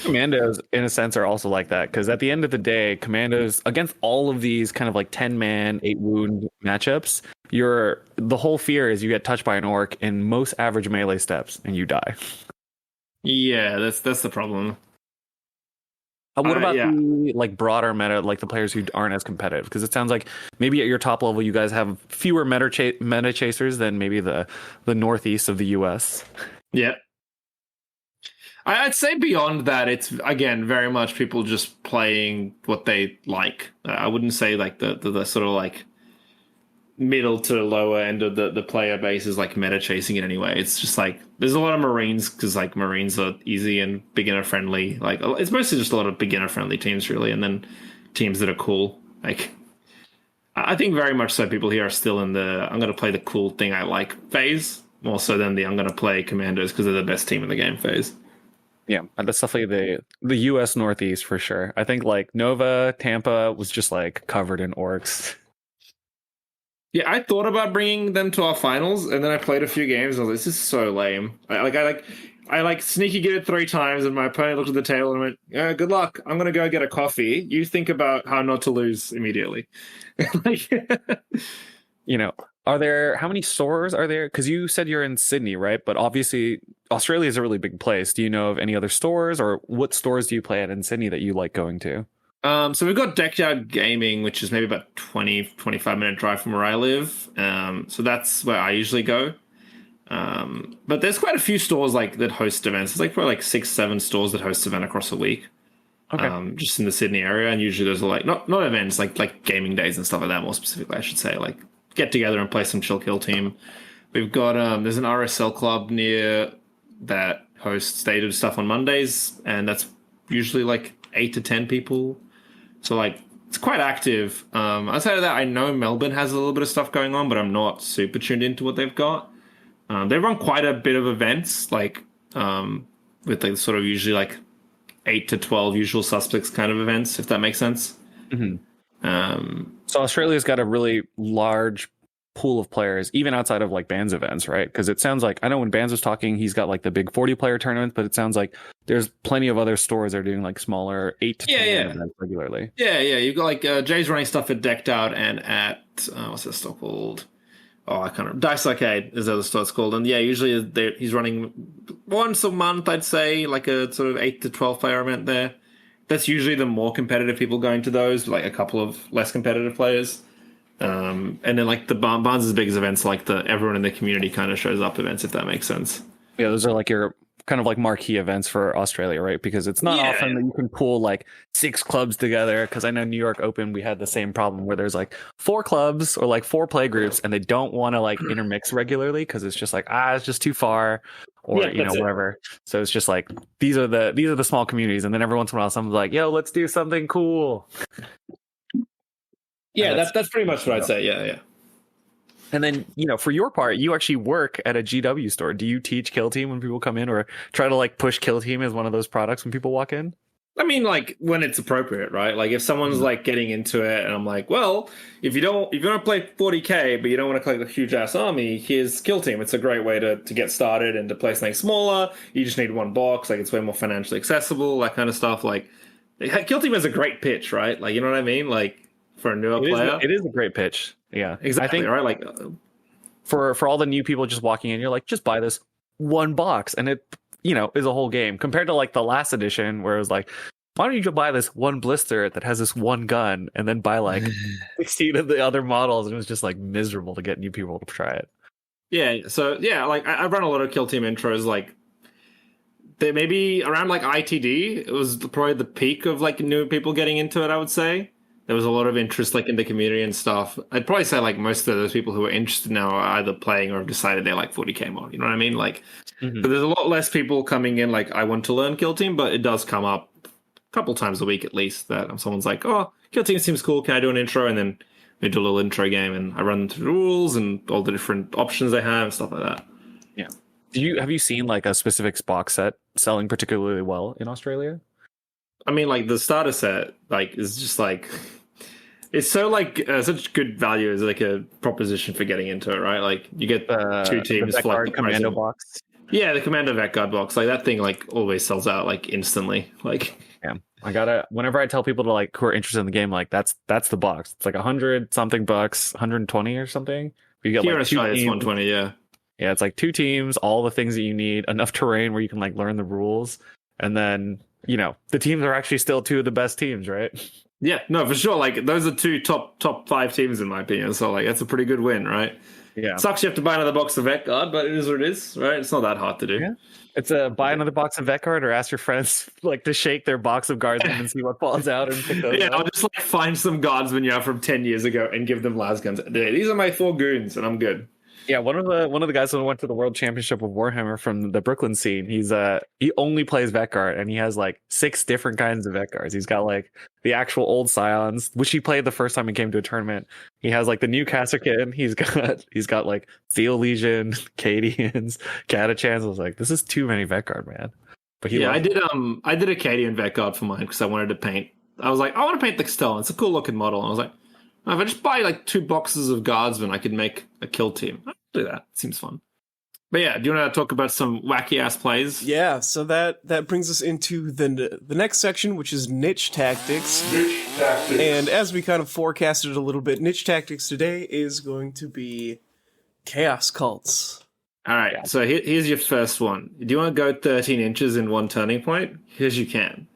Speaker 3: Commandos, in a sense, are also like that because at the end of the day, Commandos against all of these kind of like 10-man 8-wound matchups. The whole fear is you get touched by an orc in most average melee steps and you die.
Speaker 2: Yeah, that's the problem.
Speaker 3: What about the like broader meta, like the players who aren't as competitive? Because it sounds like maybe at your top level you guys have fewer meta chasers than maybe the northeast of the US. Yeah,
Speaker 2: I'd say beyond that, it's again very much people just playing what they like. I wouldn't say like the sort of like middle to lower end of the player base is like meta chasing it anyway. It's just like there's a lot of Marines because like Marines are easy and beginner friendly. Like it's mostly just a lot of beginner friendly teams really, and then teams that are cool. Like I think very much so people here are still in the I'm going to play the cool thing I like phase more so than the I'm going to play Commandos because they're the best team in the game phase.
Speaker 3: Yeah, that's definitely the US Northeast for sure. I think like Nova, Tampa was just like covered in orcs.
Speaker 2: Yeah, I thought about bringing them to our finals, and then I played a few games, and I was like, this is so lame. I like sneaky get it 3 times, and my opponent looked at the table and went, "Good luck. I'm gonna go get a coffee. You think about how not to lose immediately." Like,
Speaker 3: You know, how many stores are there? Because you said you're in Sydney, right? But obviously, Australia is a really big place. Do you know of any other stores, or what stores do you play at in Sydney that you like going to?
Speaker 2: so we've got Decked Out Gaming, which is maybe about 25-minute drive from where I live. So that's where I usually go. But there's quite a few stores like that host events. There's like probably like 6-7 stores that host event across a week. Okay. Just in the Sydney area, and usually there's like not events like gaming days and stuff like that. More specifically, I should say, like get together and play some chill Killteam. We've got there's an RSL club near that hosts. They do stuff on Mondays, and that's usually like 8 to 10 people. So like it's quite active. Outside of that, I know Melbourne has a little bit of stuff going on, but I'm not super tuned into what they've got. They run quite a bit of events, like with like sort of usually like 8 to 12 usual suspects kind of events, if that makes sense.
Speaker 3: Mm-hmm. So Australia's got a really large pool of players, even outside of like Bands events, right? Because it sounds like, I know when Bands was talking, he's got like the big 40 player tournaments, but it sounds like there's plenty of other stores that are doing like smaller 8 to 10 events regularly.
Speaker 2: Yeah. You've got like Jay's running stuff at Decked Out and at what's that store called? Oh, I can't remember. Dice Arcade is the other store it's called. And yeah, usually he's running once a month, I'd say, like a sort of 8 to 12 player event there. That's usually the more competitive people going to those, like a couple of less competitive players. And then like the Barnes' biggest events, like the everyone in the community kind of shows up events, if that makes sense.
Speaker 3: Yeah, those are like your kind of like marquee events for Australia, right? Because it's not often that you can pull like 6 clubs together. Because I know New York Open, we had the same problem where there's like 4 clubs or like 4 play groups, and they don't want to like intermix regularly because it's just like it's just too far, or whatever. So it's just like these are the small communities, and then every once in a while someone's like, "Yo, let's do something cool."
Speaker 2: Yeah, that's pretty much what I'd say. Yeah.
Speaker 3: And then, for your part, you actually work at a GW store. Do you teach Killteam when people come in, or try to like push Killteam as one of those products when people walk in?
Speaker 2: I mean, like when it's appropriate, right? Like if someone's like getting into it, and I'm like, well, if you want to play 40k, but you don't want to collect a huge ass army, here's Killteam. It's a great way to get started and to play something smaller. You just need 1 box. Like it's way more financially accessible. That kind of stuff. Like Killteam has a great pitch, right? Like you know what I mean? Like for a newer player,
Speaker 3: it is a great pitch. Yeah,
Speaker 2: exactly. I think, right? Like
Speaker 3: for all the new people just walking in, you're like, just buy this 1 box, and it is a whole game compared to like the last edition where it was like, why don't you just buy this 1 blister that has this 1 gun, and then buy like 16 of the other models, and it was just like miserable to get new people to try it.
Speaker 2: Yeah. So yeah, like I run a lot of Killteam intros. Like they maybe around like ITD, it was probably the peak of like new people getting into it. I would say. There was a lot of interest like in the community and stuff. I'd probably say like most of those people who are interested now are either playing or have decided they like 40k more. You know what I mean? Like, but there's a lot less people coming in like, I want to learn Killteam, but it does come up a couple times a week at least that someone's like, oh, Killteam seems cool. Can I do an intro? And then we do a little intro game, and I run through the rules and all the different options they have and stuff like that.
Speaker 3: Yeah. Have you seen like a specific box set selling particularly well in Australia?
Speaker 2: I mean, like the starter set, like is just like it's so like such good value as like a proposition for getting into it, right? Like you get 2 teams
Speaker 3: for like the commando box.
Speaker 2: Yeah, the Commando Vet Guard box, like that thing, like always sells out like instantly. Like,
Speaker 3: yeah, whenever I tell people to like who are interested in the game, like that's the box. It's like 100 something bucks, 120 or something. You get
Speaker 2: here
Speaker 3: like
Speaker 2: in Australia, it's 120. Yeah,
Speaker 3: it's like 2 teams, all the things that you need, enough terrain where you can like learn the rules, and then the teams are actually still 2 of the best teams, right?
Speaker 2: Yeah, no, for sure. Like those are 2 top 5 teams in my opinion. So like that's a pretty good win, right?
Speaker 3: Yeah.
Speaker 2: Sucks you have to buy another box of Vet Guard, but it is what it is, right? It's not that hard to do.
Speaker 3: Yeah. It's a buy another box of Vet Guard, or ask your friends like to shake their box of guardsmen and see what falls out and pick those up.
Speaker 2: I'll just like find some guardsmen you have from 10 years ago and give them las guns. These are my 4 goons, and I'm good.
Speaker 3: Yeah, one of the guys who went to the World Championship of Warhammer from the Brooklyn scene, he only plays Vet Guard, and he has like 6 different kinds of Vet Guards. He's got like the actual old Scions, which he played the first time he came to a tournament. He has like the new Casterkin. He's got like Theo Legion, Cadians, Catachans. I was like, this is too many Vet Guard, man. But
Speaker 2: I did a Cadian Vet Guard for mine because I wanted to paint. I was like, I want to paint the Stone. It's a cool looking model. And I was like, if I just buy like 2 boxes of guardsmen, I could make a kill team. I'll do that. Seems fun. But yeah, do you want to talk about some wacky ass plays?
Speaker 1: Yeah, so that brings us into the next section, which is niche tactics.
Speaker 4: Niche tactics.
Speaker 1: And as we kind of forecasted a little bit, niche tactics today is going to be chaos cults.
Speaker 2: All right, so here's your first one. Do you want to go 13 inches in one turning point? Here's you can.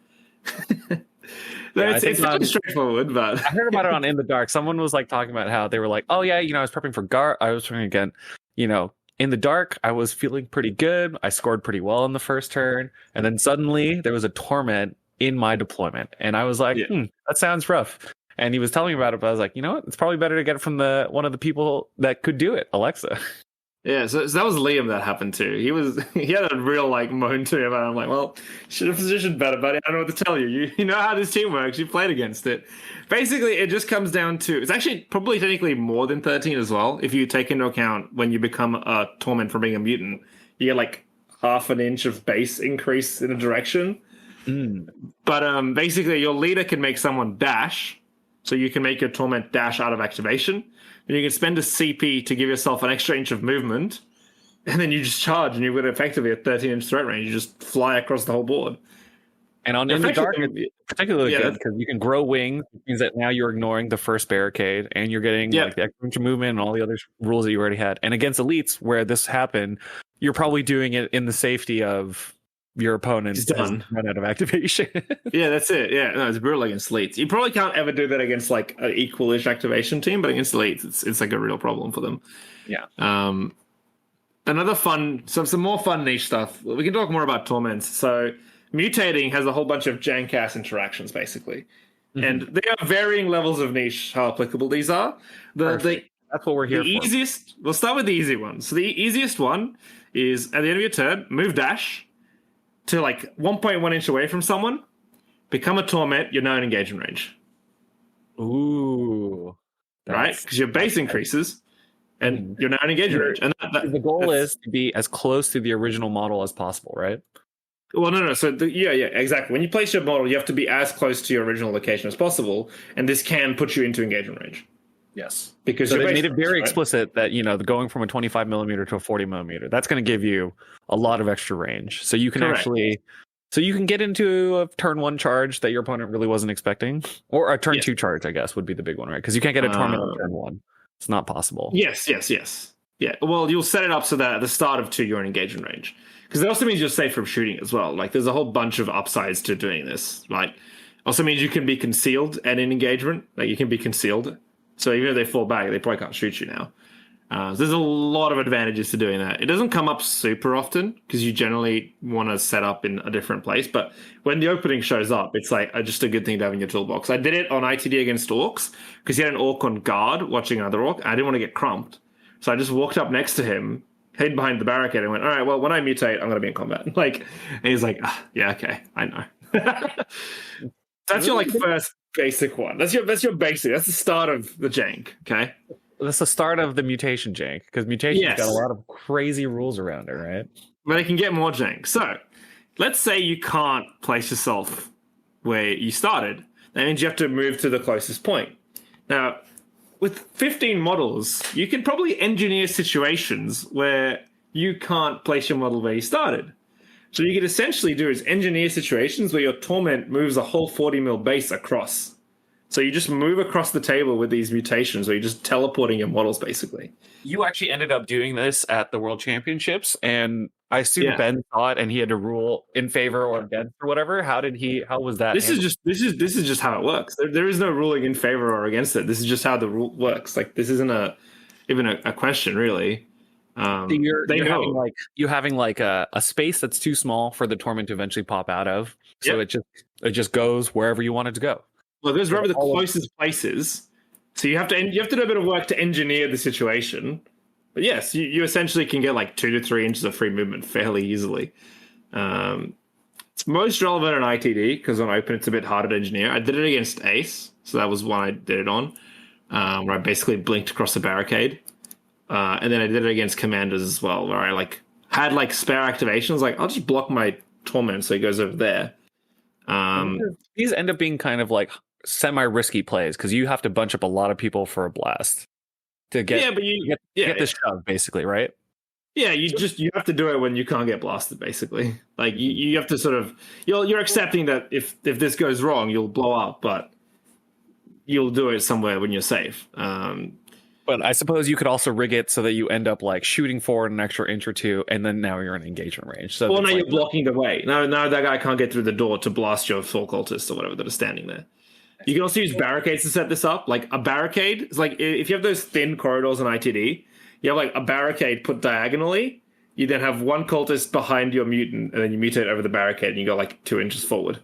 Speaker 2: It's pretty straightforward, but
Speaker 3: I heard about it on In the Dark. Someone was like talking about how they were like, "Oh yeah, I was prepping for Gar. I was trying again, In the Dark, I was feeling pretty good. I scored pretty well in the first turn, and then suddenly there was a torment in my deployment, and I was like, that sounds rough." And he was telling me about it, but I was like, you know what? It's probably better to get it from one of the people that could do it, Aleksa.
Speaker 2: Yeah, so that was Liam that happened to. He had a real moan to him, and I'm like, well, should have positioned better, buddy. I don't know what to tell you. You know how this team works. You played against it. Basically, it just comes down to, it's actually probably technically more than 13 as well. If you take into account when you become a torment from being a mutant, you get half an inch of base increase in a direction. But basically, your leader can make someone dash, so you can make your torment dash out of activation. And you can spend a CP to give yourself an extra inch of movement, and then you just charge, and you've got effectively a 13-inch threat range. You just fly across the whole board.
Speaker 3: And In the Dark, it's particularly good because you can grow wings, which means that now you're ignoring the first barricade, and you're getting the extra inch of movement and all the other rules that you already had. And against elites, where this happened, you're probably doing it in the safety of your opponent run out of activation.
Speaker 2: Yeah, that's it. Yeah, no, it's brutal against elites. You probably can't ever do that against an equal-ish activation team, but against elites, it's a real problem for them.
Speaker 3: Yeah.
Speaker 2: Another some more fun niche stuff. We can talk more about torments. So mutating has a whole bunch of jank-ass interactions, basically. Mm-hmm. And there are varying levels of niche how applicable these are.
Speaker 3: That's what we're here for.
Speaker 2: We'll start with the easy one. So the easiest one is, at the end of your turn, move dash to 1.1 inch away from someone, become a torment, you're now in engagement range.
Speaker 3: Ooh.
Speaker 2: Right? Because your base increases, and you're now in engagement range. And
Speaker 3: the goal is to be as close to the original model as possible, right?
Speaker 2: Well, no. So, exactly. When you place your model, you have to be as close to your original location as possible, and this can put you into engagement range.
Speaker 3: Yes.
Speaker 2: Because
Speaker 3: they made it very explicit that, going from a 25 millimeter to a 40 millimeter, that's going to give you a lot of extra range. So you can you can get into a turn 1 charge that your opponent really wasn't expecting, or a turn 2 charge, I guess, would be the big one, right? Because you can't get a torment on turn 1. It's not possible.
Speaker 2: Yes. Yeah. Well, you'll set it up so that at the start of 2, you're in engagement range. Because it also means you're safe from shooting as well. There's a whole bunch of upsides to doing this, right? Also means you can be concealed and in engagement. You can be concealed. So even if they fall back, they probably can't shoot you now. So there's a lot of advantages to doing that. It doesn't come up super often because you generally want to set up in a different place. But when the opening shows up, it's just a good thing to have in your toolbox. I did it on ITD against orcs because he had an orc on guard watching another orc. I didn't want to get crumped. So I just walked up next to him, hid behind the barricade, and went, all right, well, when I mutate, I'm going to be in combat. And he's like, yeah, okay, I know. That's your first basic one. That's your basic. That's the start of the jank. Okay,
Speaker 3: that's the start of the mutation jank because mutation's got a lot of crazy rules around it, right?
Speaker 2: But it can get more jank. So let's say you can't place yourself where you started. That means you have to move to the closest point. Now, with 15 models, you can probably engineer situations where you can't place your model where you started. So you could essentially do is engineer situations where your torment moves a whole 40 mil base across. So you just move across the table with these mutations, where you're just teleporting your models, basically.
Speaker 3: You actually ended up doing this at the World Championships, and I assume Ben saw it, and he had to rule in favor or against or whatever. How was that?
Speaker 2: This is just how it works. There is no ruling in favor or against it. This is just how the rule works. This isn't even a question, really.
Speaker 3: So you're having a space that's too small for the torment to eventually pop out of. So it just goes wherever you want it to go.
Speaker 2: Well, there's wherever the closest places. So you have to do a bit of work to engineer the situation. But yes, you essentially can get 2 to 3 inches of free movement fairly easily. It's most relevant in ITD because on open it's a bit harder to engineer. I did it against Ace, so that was one I did it on, where I basically blinked across the barricade. And then I did it against commanders as well, where I had spare activations. I'll just block my torment so he goes over there.
Speaker 3: These end up being kind of semi-risky plays because you have to bunch up a lot of people for a blast to get this shove, basically, right?
Speaker 2: Yeah, you have to do it when you can't get blasted, basically. Like you have to sort of you're accepting that if this goes wrong, you'll blow up, but you'll do it somewhere when you're safe.
Speaker 3: But I suppose you could also rig it so that you end up like shooting forward an extra inch or two, and then now you're in engagement range. So
Speaker 2: well, now you're blocking the way. No, that guy can't get through the door to blast your full cultists or whatever that are standing there. You can also use barricades to set this up. Like a barricade is like if you have those thin corridors in ITD, you have like a barricade put diagonally. You then have one cultist behind your mutant, and then you mutate over the barricade, and you go like 2 inches forward.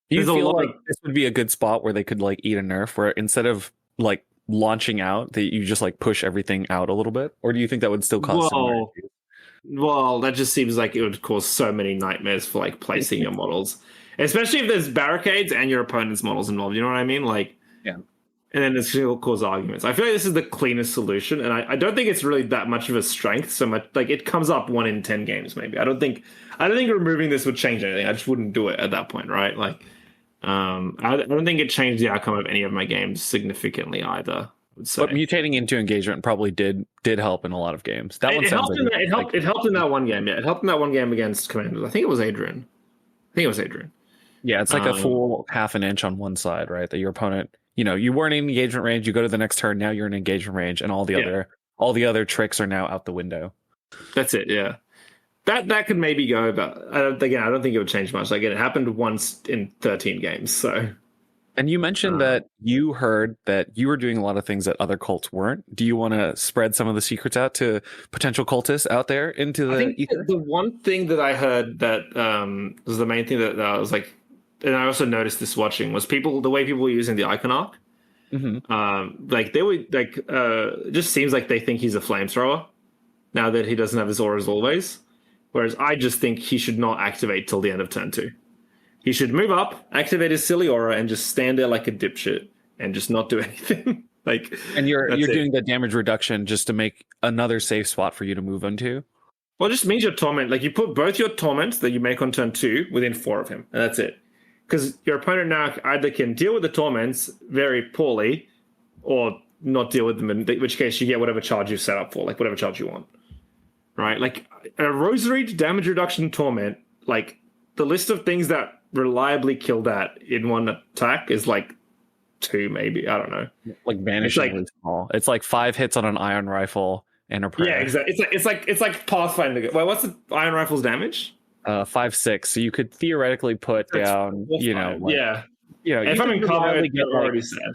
Speaker 3: Do you feel like this would be a good spot where they could like eat a nerf, where instead of like launching out, that you just like push everything out a little bit? Or do you think that would still cause
Speaker 2: well, that just seems like it would cause so many nightmares for like placing your models, especially if there's barricades and your opponent's models involved. You know what I mean? Like,
Speaker 3: yeah.
Speaker 2: And then it's going to cause arguments. I feel like this is the cleanest solution, and I don't think it's really that much of a strength. So much like it comes up 1 in 10 games, maybe. I don't think removing this would change anything. I just wouldn't do it at that point, right? Like, I don't think it changed the outcome of any of my games significantly either. I would say.
Speaker 3: But mutating into engagement probably did help in a lot of games. That
Speaker 2: It helped in that one game. Yeah, it helped in that one game against Commanders. I think it was Adrian.
Speaker 3: Yeah, it's like a full half an inch on one side, right? That your opponent, you weren't in engagement range. You go to the next turn. Now you're in engagement range, and all the other tricks are now out the window.
Speaker 2: That's it. Yeah. That could maybe go, but I don't think it would change much. Again, it happened once in 13 games. So,
Speaker 3: and you mentioned that you heard that you were doing a lot of things that other cults weren't. Do you want to spread some of the secrets out to potential cultists out there into the?
Speaker 2: I think the one thing that I heard that was the main thing that I was like, and I also noticed this watching was the way people were using the icon arc.
Speaker 3: Mm-hmm.
Speaker 2: Like they would like, it just seems like they think he's a flamethrower now that he doesn't have his aura as always. Whereas I just think he should not activate till the end of turn 2. He should move up, activate his silly aura, and just stand there like a dipshit and just not do anything.
Speaker 3: And you're doing the damage reduction just to make another safe spot for you to move into.
Speaker 2: Well, it just means your torment. Like you put both your torments that you make on turn 2 within 4 of him, and that's it. Because your opponent now either can deal with the torments very poorly, or not deal with them. In which case, you get whatever charge you've set up for, like whatever charge you want. Right, like a rosaried damage reduction torment, like the list of things that reliably kill that in one attack is like 2, maybe. I don't know.
Speaker 3: Like vanishingly small. It's like 5 hits on an iron rifle and a prayer.
Speaker 2: Yeah, exactly. It's like Pathfinder. Well, what's the iron rifle's damage?
Speaker 3: 5/6. So you could theoretically put down,
Speaker 2: yeah.
Speaker 3: If
Speaker 2: I'm in cover,
Speaker 3: you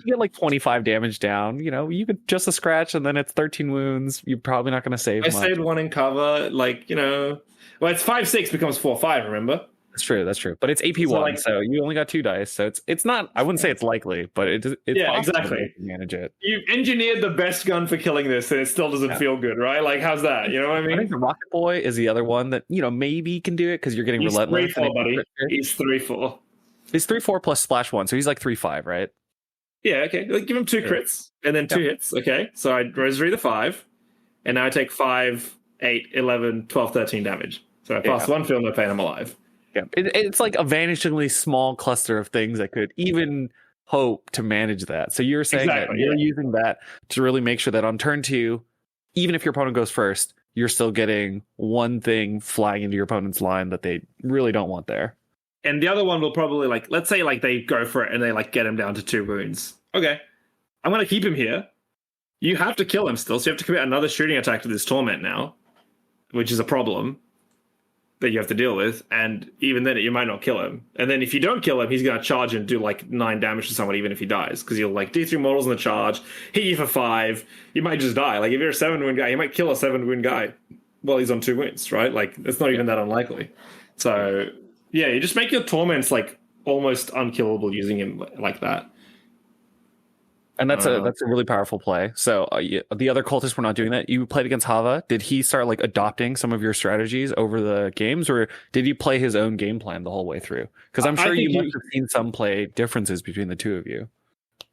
Speaker 3: get like 25 damage down. You could just a scratch, and then it's 13 wounds. You're probably not going to save.
Speaker 2: I saved 1 in cover. Like well, it's 5/6 becomes 4/5. Remember?
Speaker 3: That's true. But it's AP1, so you only got 2 dice. So it's not. I wouldn't say it's likely, but it's
Speaker 2: exactly.
Speaker 3: Manage it.
Speaker 2: You engineered the best gun for killing this, and it still doesn't feel good, right? Like, how's that? You know what I mean?
Speaker 3: I think the Rocket Boy is the other one that maybe can do it because you're getting relentless.
Speaker 2: 3/4, buddy. He's 3/4.
Speaker 3: He's 3/4 plus splash 1, so he's like 3/5, right?
Speaker 2: Yeah, okay. Like, give him 2 crits and then 2 hits. Okay, so I rosary the 5, and now I take 5, 8, 11, 12, 13 damage. So I pass 1 feel no pain. I'm alive.
Speaker 3: Yeah, it's like a vanishingly small cluster of things that could even hope to manage that. So you're saying that you're using that to really make sure that on turn 2, even if your opponent goes first, you're still getting one thing flying into your opponent's line that they really don't want there.
Speaker 2: And the other one will probably, like, let's say, like, they go for it and they, like, get him down to 2 wounds. Okay. I'm going to keep him here. You have to kill him still, so you have to commit another shooting attack to this torment now, which is a problem that you have to deal with. And even then, you might not kill him. And then if you don't kill him, he's going to charge and do, like, 9 damage to someone, even if he dies. Because he'll, like, D3 models in the charge, hit you for 5. You might just die. Like, if you're a 7-wound guy, you might kill a 7-wound guy while he's on 2 wounds, right? Like, it's not even that unlikely. So... yeah, you just make your torments like almost unkillable using him like that.
Speaker 3: And that's a really powerful play. So the other cultists were not doing that. You played against Hava. Did he start like adopting some of your strategies over the games, or did he play his own game plan the whole way through? Because I'm sure you must have seen some play differences between the two of you.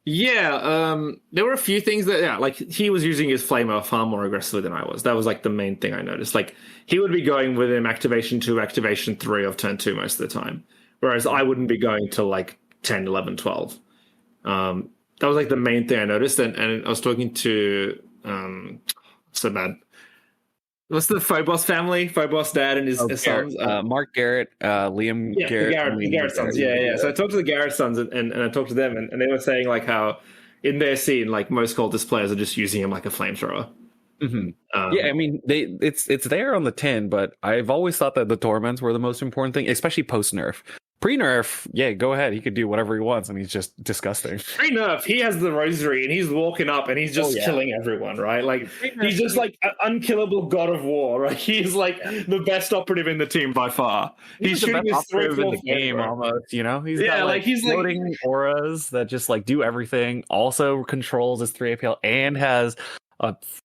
Speaker 2: Yeah, there were a few things that, like, he was using his flamer far more aggressively than I was. That was, like, the main thing I noticed. Like, he would be going with him activation 2, activation 3 of turn 2 most of the time, whereas I wouldn't be going to, like, 10, 11, 12. That was, like, the main thing I noticed, and I was talking to, so bad, What's the Phobos family? Phobos dad and his sons.
Speaker 3: Mark Garrett, Liam Garrett,
Speaker 2: the Garrett sons. Yeah. So I talked to the Garrett sons and I talked to them and they were saying like how in their scene, like most cultist players are just using him like a flamethrower.
Speaker 3: Mm-hmm. Yeah, I mean, it's there on the tin, but I've always thought that the torments were the most important thing, especially post nerf. Pre-nerf, yeah, go ahead. He could do whatever he wants, and he's just disgusting.
Speaker 2: Pre-nerf, he has the rosary, and he's walking up, and he's just killing everyone, right? Like, he's just like an unkillable god of war, right? He's like the best operative in the team by far. He's shooting his operative in the game,
Speaker 3: almost. You know, he's got he's floating auras that just like do everything. Also controls his 3 APL and has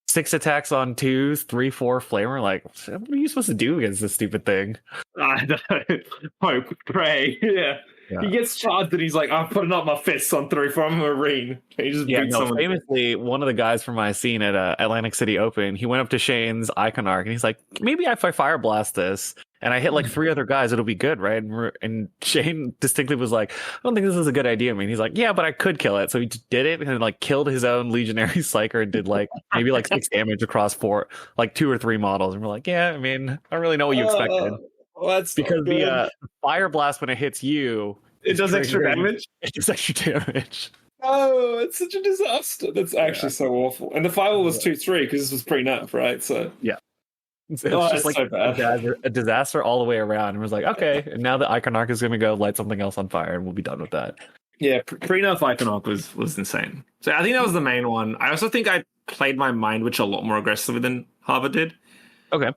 Speaker 3: 6 attacks on 2s, 3, 4 flamer. Like, what are you supposed to do against this stupid thing?
Speaker 2: I know. Hope, pray. Yeah. He gets charged and he's like, I'm putting up my fists on 3-4 Marine. He just someone.
Speaker 3: Famously, one of the guys from my scene at Atlantic City Open, he went up to Shane's Icon Arc and he's like, maybe if I Fire Blast this and I hit like 3 other guys, it'll be good, right? And Shane distinctly was like, I don't think this is a good idea. I mean, he's like, yeah, but I could kill it. So he just did it and like killed his own Legionary Psyker and did like maybe like 6 damage across 2 or 3 models. And we're like, yeah, I mean, I don't really know what you expected.
Speaker 2: Well, that's
Speaker 3: because the Fire Blast, when it hits you,
Speaker 2: it does extra damage.
Speaker 3: It does extra damage.
Speaker 2: Oh, it's such a disaster. That's actually so awful. And the firewall was 2-3 because this was pre-nerf, right? So
Speaker 3: yeah. It's just like
Speaker 2: so bad.
Speaker 3: A disaster all the way around. And it was like, okay, and now the Iconarch is going to go light something else on fire, and we'll be done with that.
Speaker 2: Yeah, pre-nerf Iconarch was insane. So I think that was the main one. I also think I played my Mind Witch a lot more aggressively than Harvard did.
Speaker 3: Okay.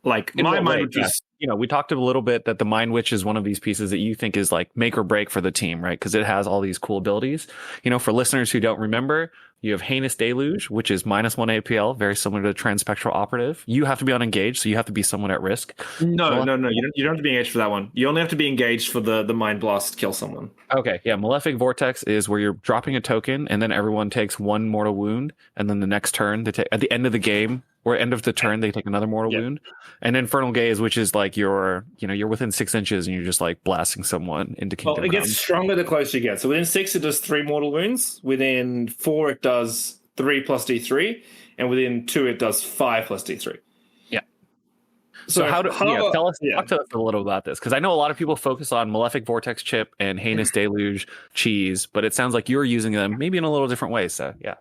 Speaker 2: Like my Mind Witch is...
Speaker 3: You know, we talked a little bit that the Mind Witch is one of these pieces that you think is like make or break for the team, right? Because it has all these cool abilities. You know, for listeners who don't remember, you have Heinous Deluge, which is -1 APL, very similar to Transpectral Operative. You have to be unengaged, so you have to be someone at risk.
Speaker 2: No. You don't have to be engaged for that one. You only have to be engaged for the Mind Blast to kill someone.
Speaker 3: Okay, yeah. Malefic Vortex is where you're dropping a token, and then everyone takes 1 mortal wound, and then the next turn, at the end of the game, or end of the turn, they take another mortal wound. And Infernal Gaze, which is like you're within 6 inches and you're just like blasting someone into Kingdom Come.
Speaker 2: It gets stronger the closer you get. So within 6, it does 3 mortal wounds. Within 4, it does 3 plus D3. And within 2, it does 5 plus D3.
Speaker 3: Yeah. So talk to us a little about this, because I know a lot of people focus on Malefic Vortex Chip and Heinous Deluge Cheese, but it sounds like you're using them maybe in a little different way. So yeah.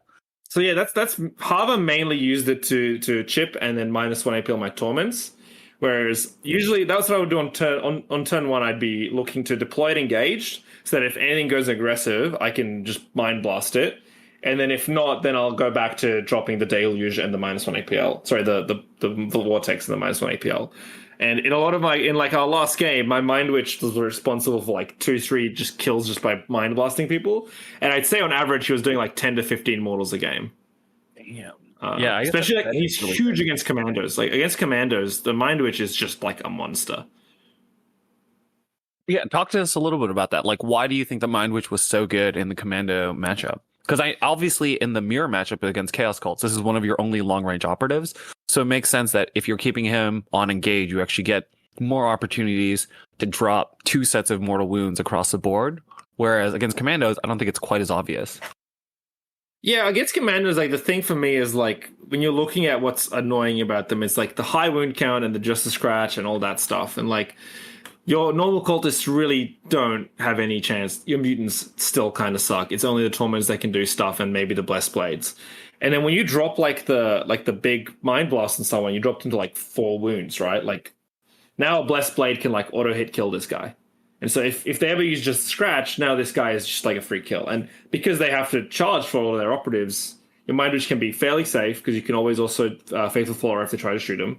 Speaker 2: So yeah, that's Hava mainly used it to chip and then -1 APL my torments. Whereas usually that's what I would do on turn 1. I'd be looking to deploy it engaged, so that if anything goes aggressive, I can just Mind Blast it. And then if not, then I'll go back to dropping the Deluge and the -1 APL. Sorry, the Vortex and the -1 APL. And in a lot of our last game, my Mind Witch was responsible for like 2-3 just kills just by Mind Blasting people. And I'd say on average, he was doing like 10 to 15 mortals a game.
Speaker 3: Damn.
Speaker 2: Especially like he's huge against commandos. Like against commandos, the Mind Witch is just like a monster.
Speaker 3: Yeah, talk to us a little bit about that. Like, why do you think the Mind Witch was so good in the commando matchup? Because obviously in the mirror matchup against Chaos Cults, this is one of your only long range operatives. So it makes sense that if you're keeping him on engage, you actually get more opportunities to drop 2 sets of mortal wounds across the board. Whereas against commandos, I don't think it's quite as obvious.
Speaker 2: Yeah, against commandos, like the thing for me is like when you're looking at what's annoying about them, it's like the high wound count and the just a scratch and all that stuff. And like your normal cultists really don't have any chance. Your mutants still kind of suck. It's only the torments that can do stuff and maybe the blessed blades. And then when you drop like the big mind blast and so on, you dropped into like 4 wounds, right? Like now a blessed blade can like auto hit kill this guy. And so if they ever use just scratch, now this guy is just like a free kill. And because they have to charge for all of their operatives, your Mind Witch can be fairly safe because you can always also Faithful Flora if they try to shoot him.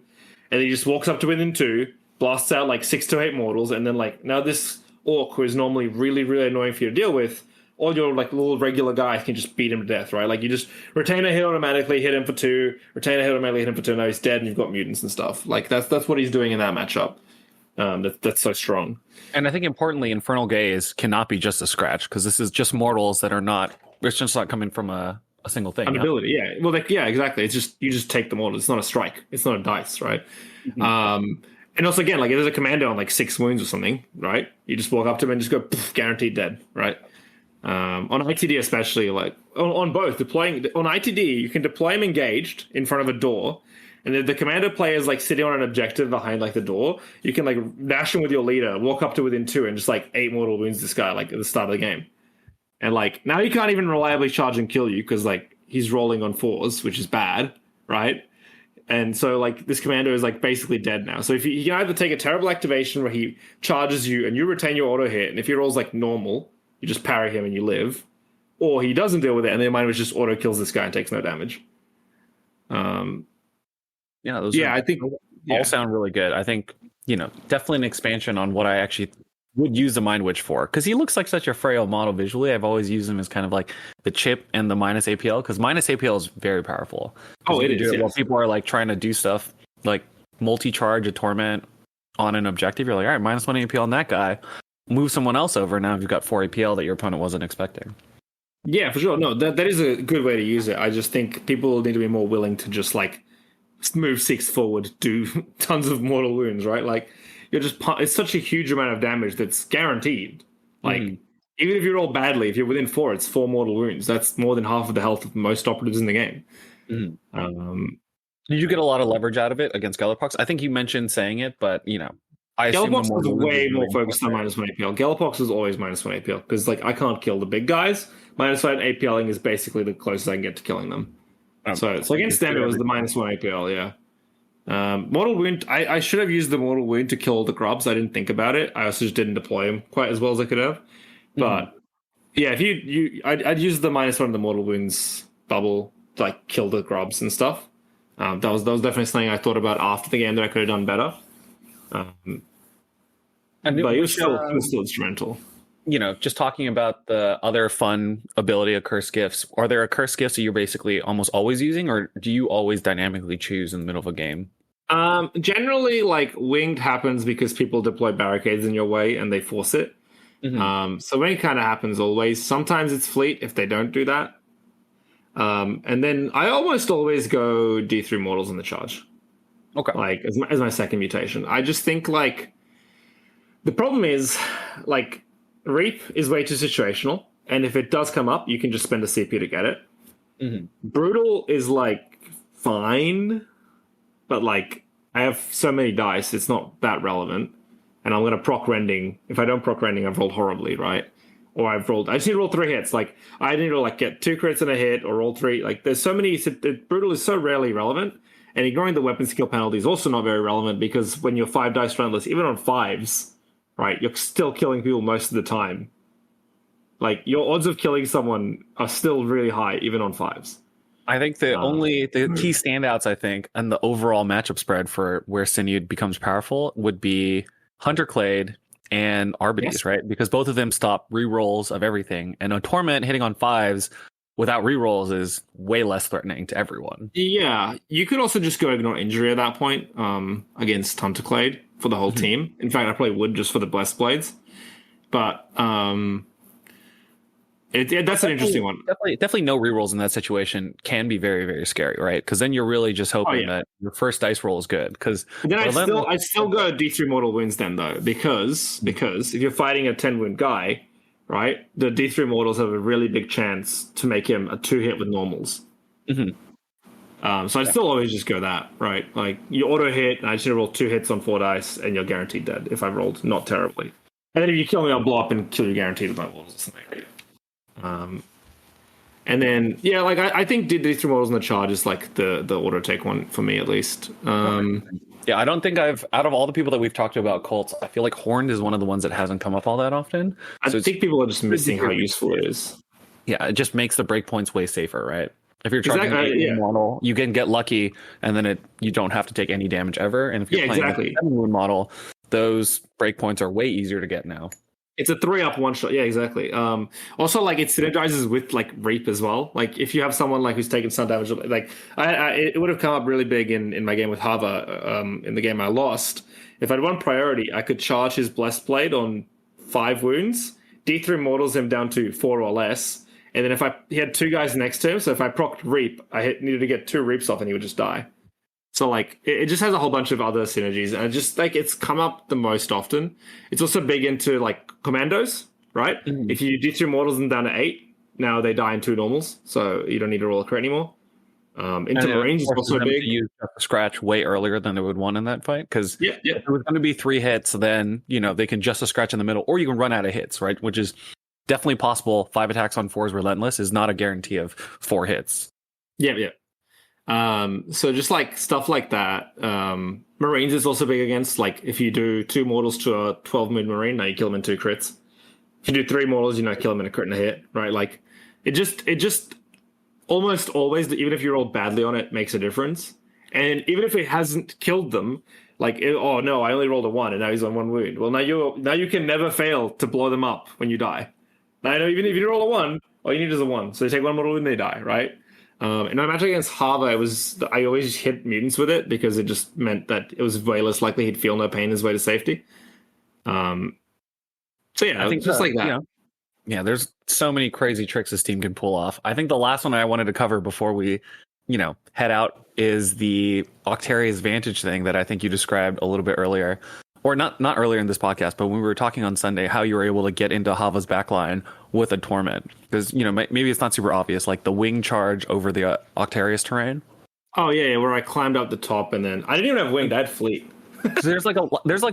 Speaker 2: And then he just walks up to within 2, blasts out like 6 to 8 mortals, and then like now this orc who is normally really, really annoying for you to deal with, all your like little regular guys can just beat him to death, right? Like you just retain a hit automatically, hit him for 2, retain a hit automatically, hit him for 2, now he's dead and you've got mutants and stuff. Like that's what he's doing in that matchup. That's so strong.
Speaker 3: And I think importantly, Infernal Gaze cannot be just a scratch because this is just mortals that are not. It's just not coming from a single thing.
Speaker 2: An ability, yeah. Well, yeah, exactly. It's just you just take the mortals. It's not a strike. It's not a dice, right? Mm-hmm. And also again, like if there's a commando on like 6 wounds or something, right? You just walk up to him and just go poof, guaranteed dead, right? On ITD especially, like on both deploying on ITD, you can deploy him engaged in front of a door. and if the commander player is like sitting on an objective behind like the door, you can like dash him with your leader, walk up to within 2, and just like 8 mortal wounds this guy like at the start of the game. And like now he can't even reliably charge and kill you because like he's rolling on 4s, which is bad, right? And so like this commander is like basically dead now. So if he can either take a terrible activation where he charges you and you retain your auto hit, and if he rolls like normal, you just parry him and you live, or he doesn't deal with it and then mind which just auto kills this guy and takes no damage.
Speaker 3: I think all sound really good. I think, definitely an expansion on what I actually would use the Mind Witch for, because he looks like such a frail model visually. I've always used him as kind of like the chip and the minus APL, because minus APL is very powerful.
Speaker 2: Oh, it is.
Speaker 3: While people are like trying to do stuff like multi-charge a torment on an objective, you're like, all right, -1 APL on that guy. Move someone else over. Now you've got 4 APL that your opponent wasn't expecting.
Speaker 2: Yeah, for sure. No, that is a good way to use it. I just think people need to be more willing to just like move 6 forward, do tons of mortal wounds, right? Like it's such a huge amount of damage that's guaranteed. Like even if you roll badly, if you're within 4, it's 4 mortal wounds. That's more than half of the health of most operatives in the game.
Speaker 3: Did you get a lot of leverage out of it against Galloppox? I think you mentioned saying it, but I assume
Speaker 2: Galloppox was way more focused on -1 APL. Galloppox was always -1 APL because like I can't kill the big guys. -1 APLing is basically the closest I can get to killing them. So against them it was the -1 APL, yeah. Mortal Wound, I should have used the Mortal Wound to kill the grubs. I didn't think about it. I also just didn't deploy them quite as well as I could have. But yeah, if I'd use the -1 of the Mortal Wounds bubble to like kill the grubs and stuff. That was definitely something I thought about after the game that I could have done better. But it was still instrumental.
Speaker 3: Just talking about the other fun ability of Curse Gifts, are there Curse Gifts that you're basically almost always using, or do you always dynamically choose in the middle of a game?
Speaker 2: Generally, like, Winged happens because people deploy barricades in your way and they force it. So Winged kind of happens always. Sometimes it's Fleet if they don't do that. And then I almost always go D3 Mortals in the charge.
Speaker 3: Okay.
Speaker 2: Like, as my second mutation. I just think, like, the problem is, like, Reap is way too situational, and if it does come up, you can just spend a CP to get it. Brutal is, like, fine, but, like, I have so many dice, it's not that relevant, and I'm going to proc Rending. If I don't proc Rending, I've rolled horribly, right? Or I just need to roll 3 hits. Like, I need to, like, get 2 crits and a hit, or roll 3. Like, there's so many... Brutal is so rarely relevant, and ignoring the weapon skill penalty is also not very relevant, because when you're 5 dice relentless, even on 5s, right, you're still killing people most of the time. Like, your odds of killing someone are still really high, even on 5s.
Speaker 3: I think the key standouts, I think, and the overall matchup spread for where Sinead becomes powerful would be Hunter Clade and Arbites, right? Because both of them stop rerolls of everything. And a Torment hitting on 5s without rerolls is way less threatening to everyone.
Speaker 2: Yeah, you could also just go Ignore Injury at that point against Hunter Clade for the whole team. In fact, I probably would just for the Blessed Blades. But that's an interesting one.
Speaker 3: Definitely no rerolls in that situation can be very, very scary, right? Because then you're really just hoping that your first dice roll is good. Because
Speaker 2: then I still go D3 Mortal Wounds then, though, because if you're fighting a 10 wound guy, right, the D3 Mortals have a really big chance to make him a 2-hit with normals. So I'd still always just go that, right? Like, you auto hit, and I just need to roll 2 hits on 4 dice, and you're guaranteed dead if I rolled not terribly. And then if you kill me, I'll blow up and kill you guaranteed with my walls or something. And then, yeah, like, I think D3 Mortals in the charge is, like, the auto take one for me, at least.
Speaker 3: Yeah, I don't think out of all the people that we've talked to about cults, I feel like Horned is one of the ones that hasn't come up all that often.
Speaker 2: I think people are just missing how useful it is.
Speaker 3: Yeah, it just makes the breakpoints way safer, right? If you're charging a model, you can get lucky, and then you don't have to take any damage ever. And if you're playing a 7-wound model, those breakpoints are way easier to get now.
Speaker 2: It's a 3-up one-shot. Yeah, exactly. Also, like, it synergizes with, like, Reap as well. Like, if you have someone, like, who's taken some damage, like, it would have come up really big in my game with Hava, in the game I lost. If I'd won priority, I could charge his Blessed Blade on 5 wounds, D3 Mortals him down to 4 or less, and then he had 2 guys next to him, so if I procced Reap, needed to get 2 Reaps off and he would just die. So, like, it just has a whole bunch of other synergies, and just, like, it's come up the most often. It's also big into, like, commandos, right? If you D3 Mortals them down to 8, now they die in 2 normals, so you don't need to roll a crit anymore. Into
Speaker 3: And
Speaker 2: Marines is
Speaker 3: forces
Speaker 2: also
Speaker 3: them
Speaker 2: big.
Speaker 3: to use Just the Scratch way earlier than they would want in that fight, because
Speaker 2: Yeah, yeah.
Speaker 3: if it was going to be 3 hits, then they can Just the Scratch in the middle, or you can run out of hits, right? Which is definitely possible. 5 attacks on 4 is relentless is not a guarantee of 4 hits.
Speaker 2: Yeah, yeah. So just like stuff like that. Marines is also big against, like, if you do 2 mortals to a 12 mood Marine, now you kill them in 2 crits. If you do 3 mortals, kill them in a crit and a hit, right? Like, it just almost always, even if you roll badly on it, makes a difference. And even if it hasn't killed them, like, oh no, I only rolled a 1 and now he's on 1 wound. Well, now you can never fail to blow them up when you die. Now, I know even if you roll a 1, all you need is a 1. So they take 1 mortal and they die, right? And my match against Hava, I always hit mutants with it because it just meant that it was way less likely he'd feel no pain his way to safety. So yeah, I think just like that.
Speaker 3: Yeah, there's so many crazy tricks this team can pull off. I think the last one I wanted to cover before we, head out is the Octarius Vantage thing that I think you described a little bit earlier. Or not earlier in this podcast, but when we were talking on Sunday, how you were able to get into Hava's backline with a Torment. Because, maybe it's not super obvious, like the wing charge over the Octarius terrain.
Speaker 2: Oh, yeah, where I climbed up the top and then... I didn't even have winged, I had fleet.
Speaker 3: So there's like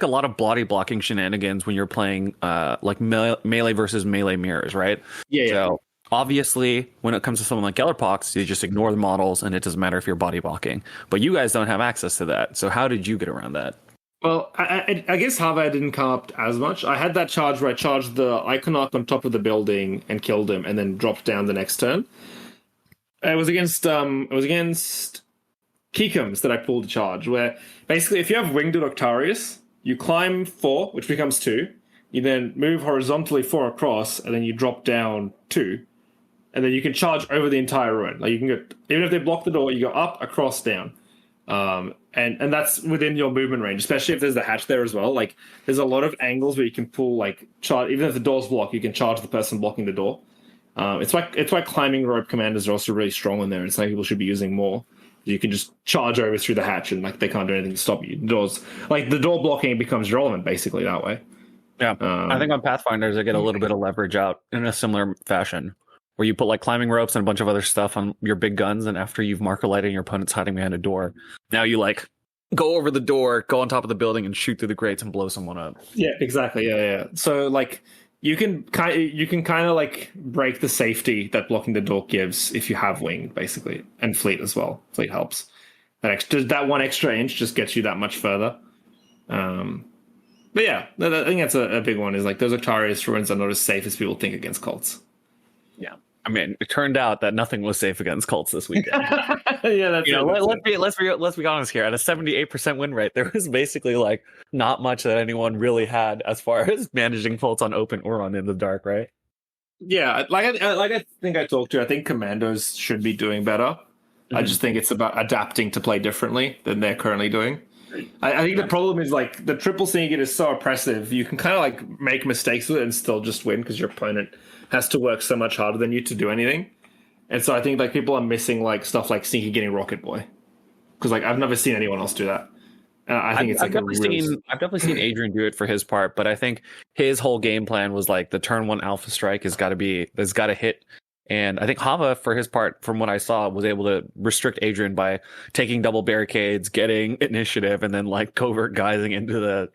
Speaker 3: a lot of body blocking shenanigans when you're playing like melee versus melee mirrors, right?
Speaker 2: Yeah.
Speaker 3: So obviously, when it comes to someone like Gellerpox, you just ignore the models, and it doesn't matter if you're body blocking. But you guys don't have access to that. So how did you get around that?
Speaker 2: Well, I guess Hava didn't come up as much. I had that charge where I charged the Iconarch on top of the building and killed him, and then dropped down the next turn. It was against Kikums that I pulled the charge, where basically if you have winged Octarius, you climb 4, which becomes 2. You then move horizontally 4 across, and then you drop down 2, and then you can charge over the entire ruin. Like, you can go, even if they block the door, you go up, across, down. And that's within your movement range, especially if there's the hatch there as well. Like, there's a lot of angles where you can pull, like, charge. Even if the door's blocked, you can charge the person blocking the door. It's why climbing rope commanders are also really strong in there. It's like people should be using more. You can just charge over through the hatch, and like they can't do anything to stop you. The door blocking becomes relevant basically that way.
Speaker 3: Yeah, I think on Pathfinders I get a little bit of leverage out in a similar fashion, where you put like climbing ropes and a bunch of other stuff on your big guns, and after you've marker lighted and your opponent's hiding behind a door, now you like go over the door, go on top of the building, and shoot through the grates and blow someone up.
Speaker 2: Yeah, exactly. Yeah. So like you can kind of like break the safety that blocking the door gives if you have winged, basically, and fleet as well. Fleet helps. That 1 extra inch just gets you that much further. But yeah, I think that's a big one. Is like those Octarius ruins are not as safe as people think against cults.
Speaker 3: Yeah, I mean, it turned out that nothing was safe against cults this weekend.
Speaker 2: Yeah, that's
Speaker 3: let's be honest here. At a 78% win rate, there was basically like not much that anyone really had as far as managing cults on open or on in the dark, right?
Speaker 2: Yeah, I think I talked to. I think commandos should be doing better. Mm-hmm. I just think it's about adapting to play differently than they're currently doing. I think the problem is like the triple seeing it is so oppressive. You can kind of like make mistakes with it and still just win because your opponent has to work so much harder than you to do anything. And so I think like people are missing like stuff like Sneaky getting Rocket Boy, because like I've never seen anyone else do that. I think I've
Speaker 3: definitely seen Adrian do it for his part, but I think his whole game plan was like the turn 1 Alpha Strike has got to hit. And I think Hava, for his part, from what I saw, was able to restrict Adrian by taking double barricades, getting initiative, and then like covert guising into the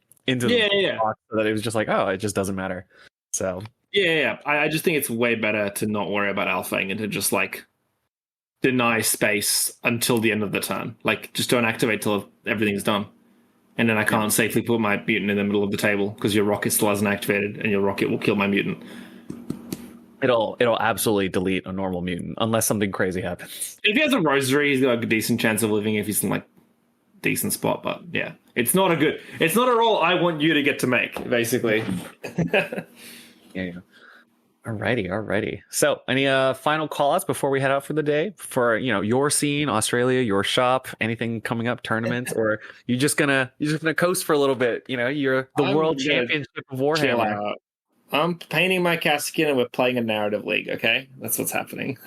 Speaker 3: box, so that it was just like, oh, it just doesn't matter. So
Speaker 2: yeah. I just think it's way better to not worry about alphaing and to just like deny space until the end of the turn. Like just don't activate till everything's done, and then I can't safely put my mutant in the middle of the table because your rocket still hasn't activated, and your rocket will kill my mutant.
Speaker 3: It'll absolutely delete a normal mutant unless something crazy happens.
Speaker 2: If he has a rosary, he's got a decent chance of living if he's in like decent spot. But yeah, it's not a role I want you to get to make, basically.
Speaker 3: Yeah. Alrighty. So, any final call-outs before we head out for the day? For your scene, Australia, your shop, anything coming up, tournaments, or you're just gonna coast for a little bit? You're the World Championship of Warhammer.
Speaker 2: I'm painting my casket and we're playing a narrative league, okay? That's what's happening.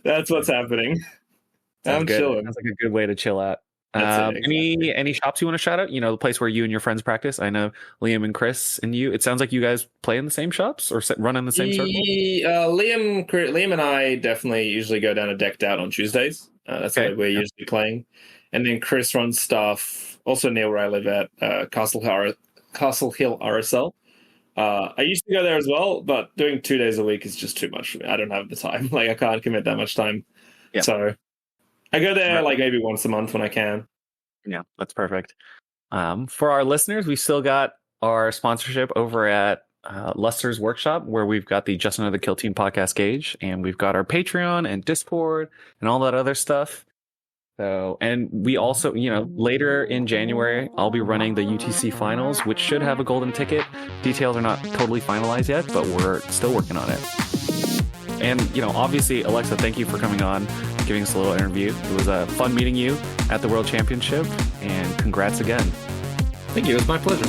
Speaker 2: That's what's happening. I'm chilling.
Speaker 3: That's like a good way to chill out.
Speaker 2: That's it, exactly.
Speaker 3: Any shops you want to shout out? You know, the place where you and your friends practice. I know Liam and Chris and you. It sounds like you guys play in the same shops or run in the same circle.
Speaker 2: Liam and I definitely usually go down to Decked Out on Tuesdays. That's
Speaker 3: Okay.
Speaker 2: where we're usually playing. And then Chris runs stuff also near where I live at Castle Hill RSL. I used to go there as well, but doing 2 days a week is just too much for me. I don't have the time. Like, I can't commit that much time.
Speaker 3: Yeah.
Speaker 2: So I go there
Speaker 3: Right.
Speaker 2: like maybe once a month when I can.
Speaker 3: Yeah, that's perfect. For our listeners, we still got our sponsorship over at Lester's Workshop, where we've got the Just Another Kill Team podcast gauge, and we've got our Patreon and Discord and all that other stuff. So, and we also, you know, later in January, I'll be running the UTC finals, which should have a golden ticket. Details are not totally finalized yet, but we're still working on it. And, you know, obviously, Aleksa, thank you for coming on, giving us a little interview. It was fun meeting you at the World Championship, and congrats again.
Speaker 2: Thank you. It was my pleasure.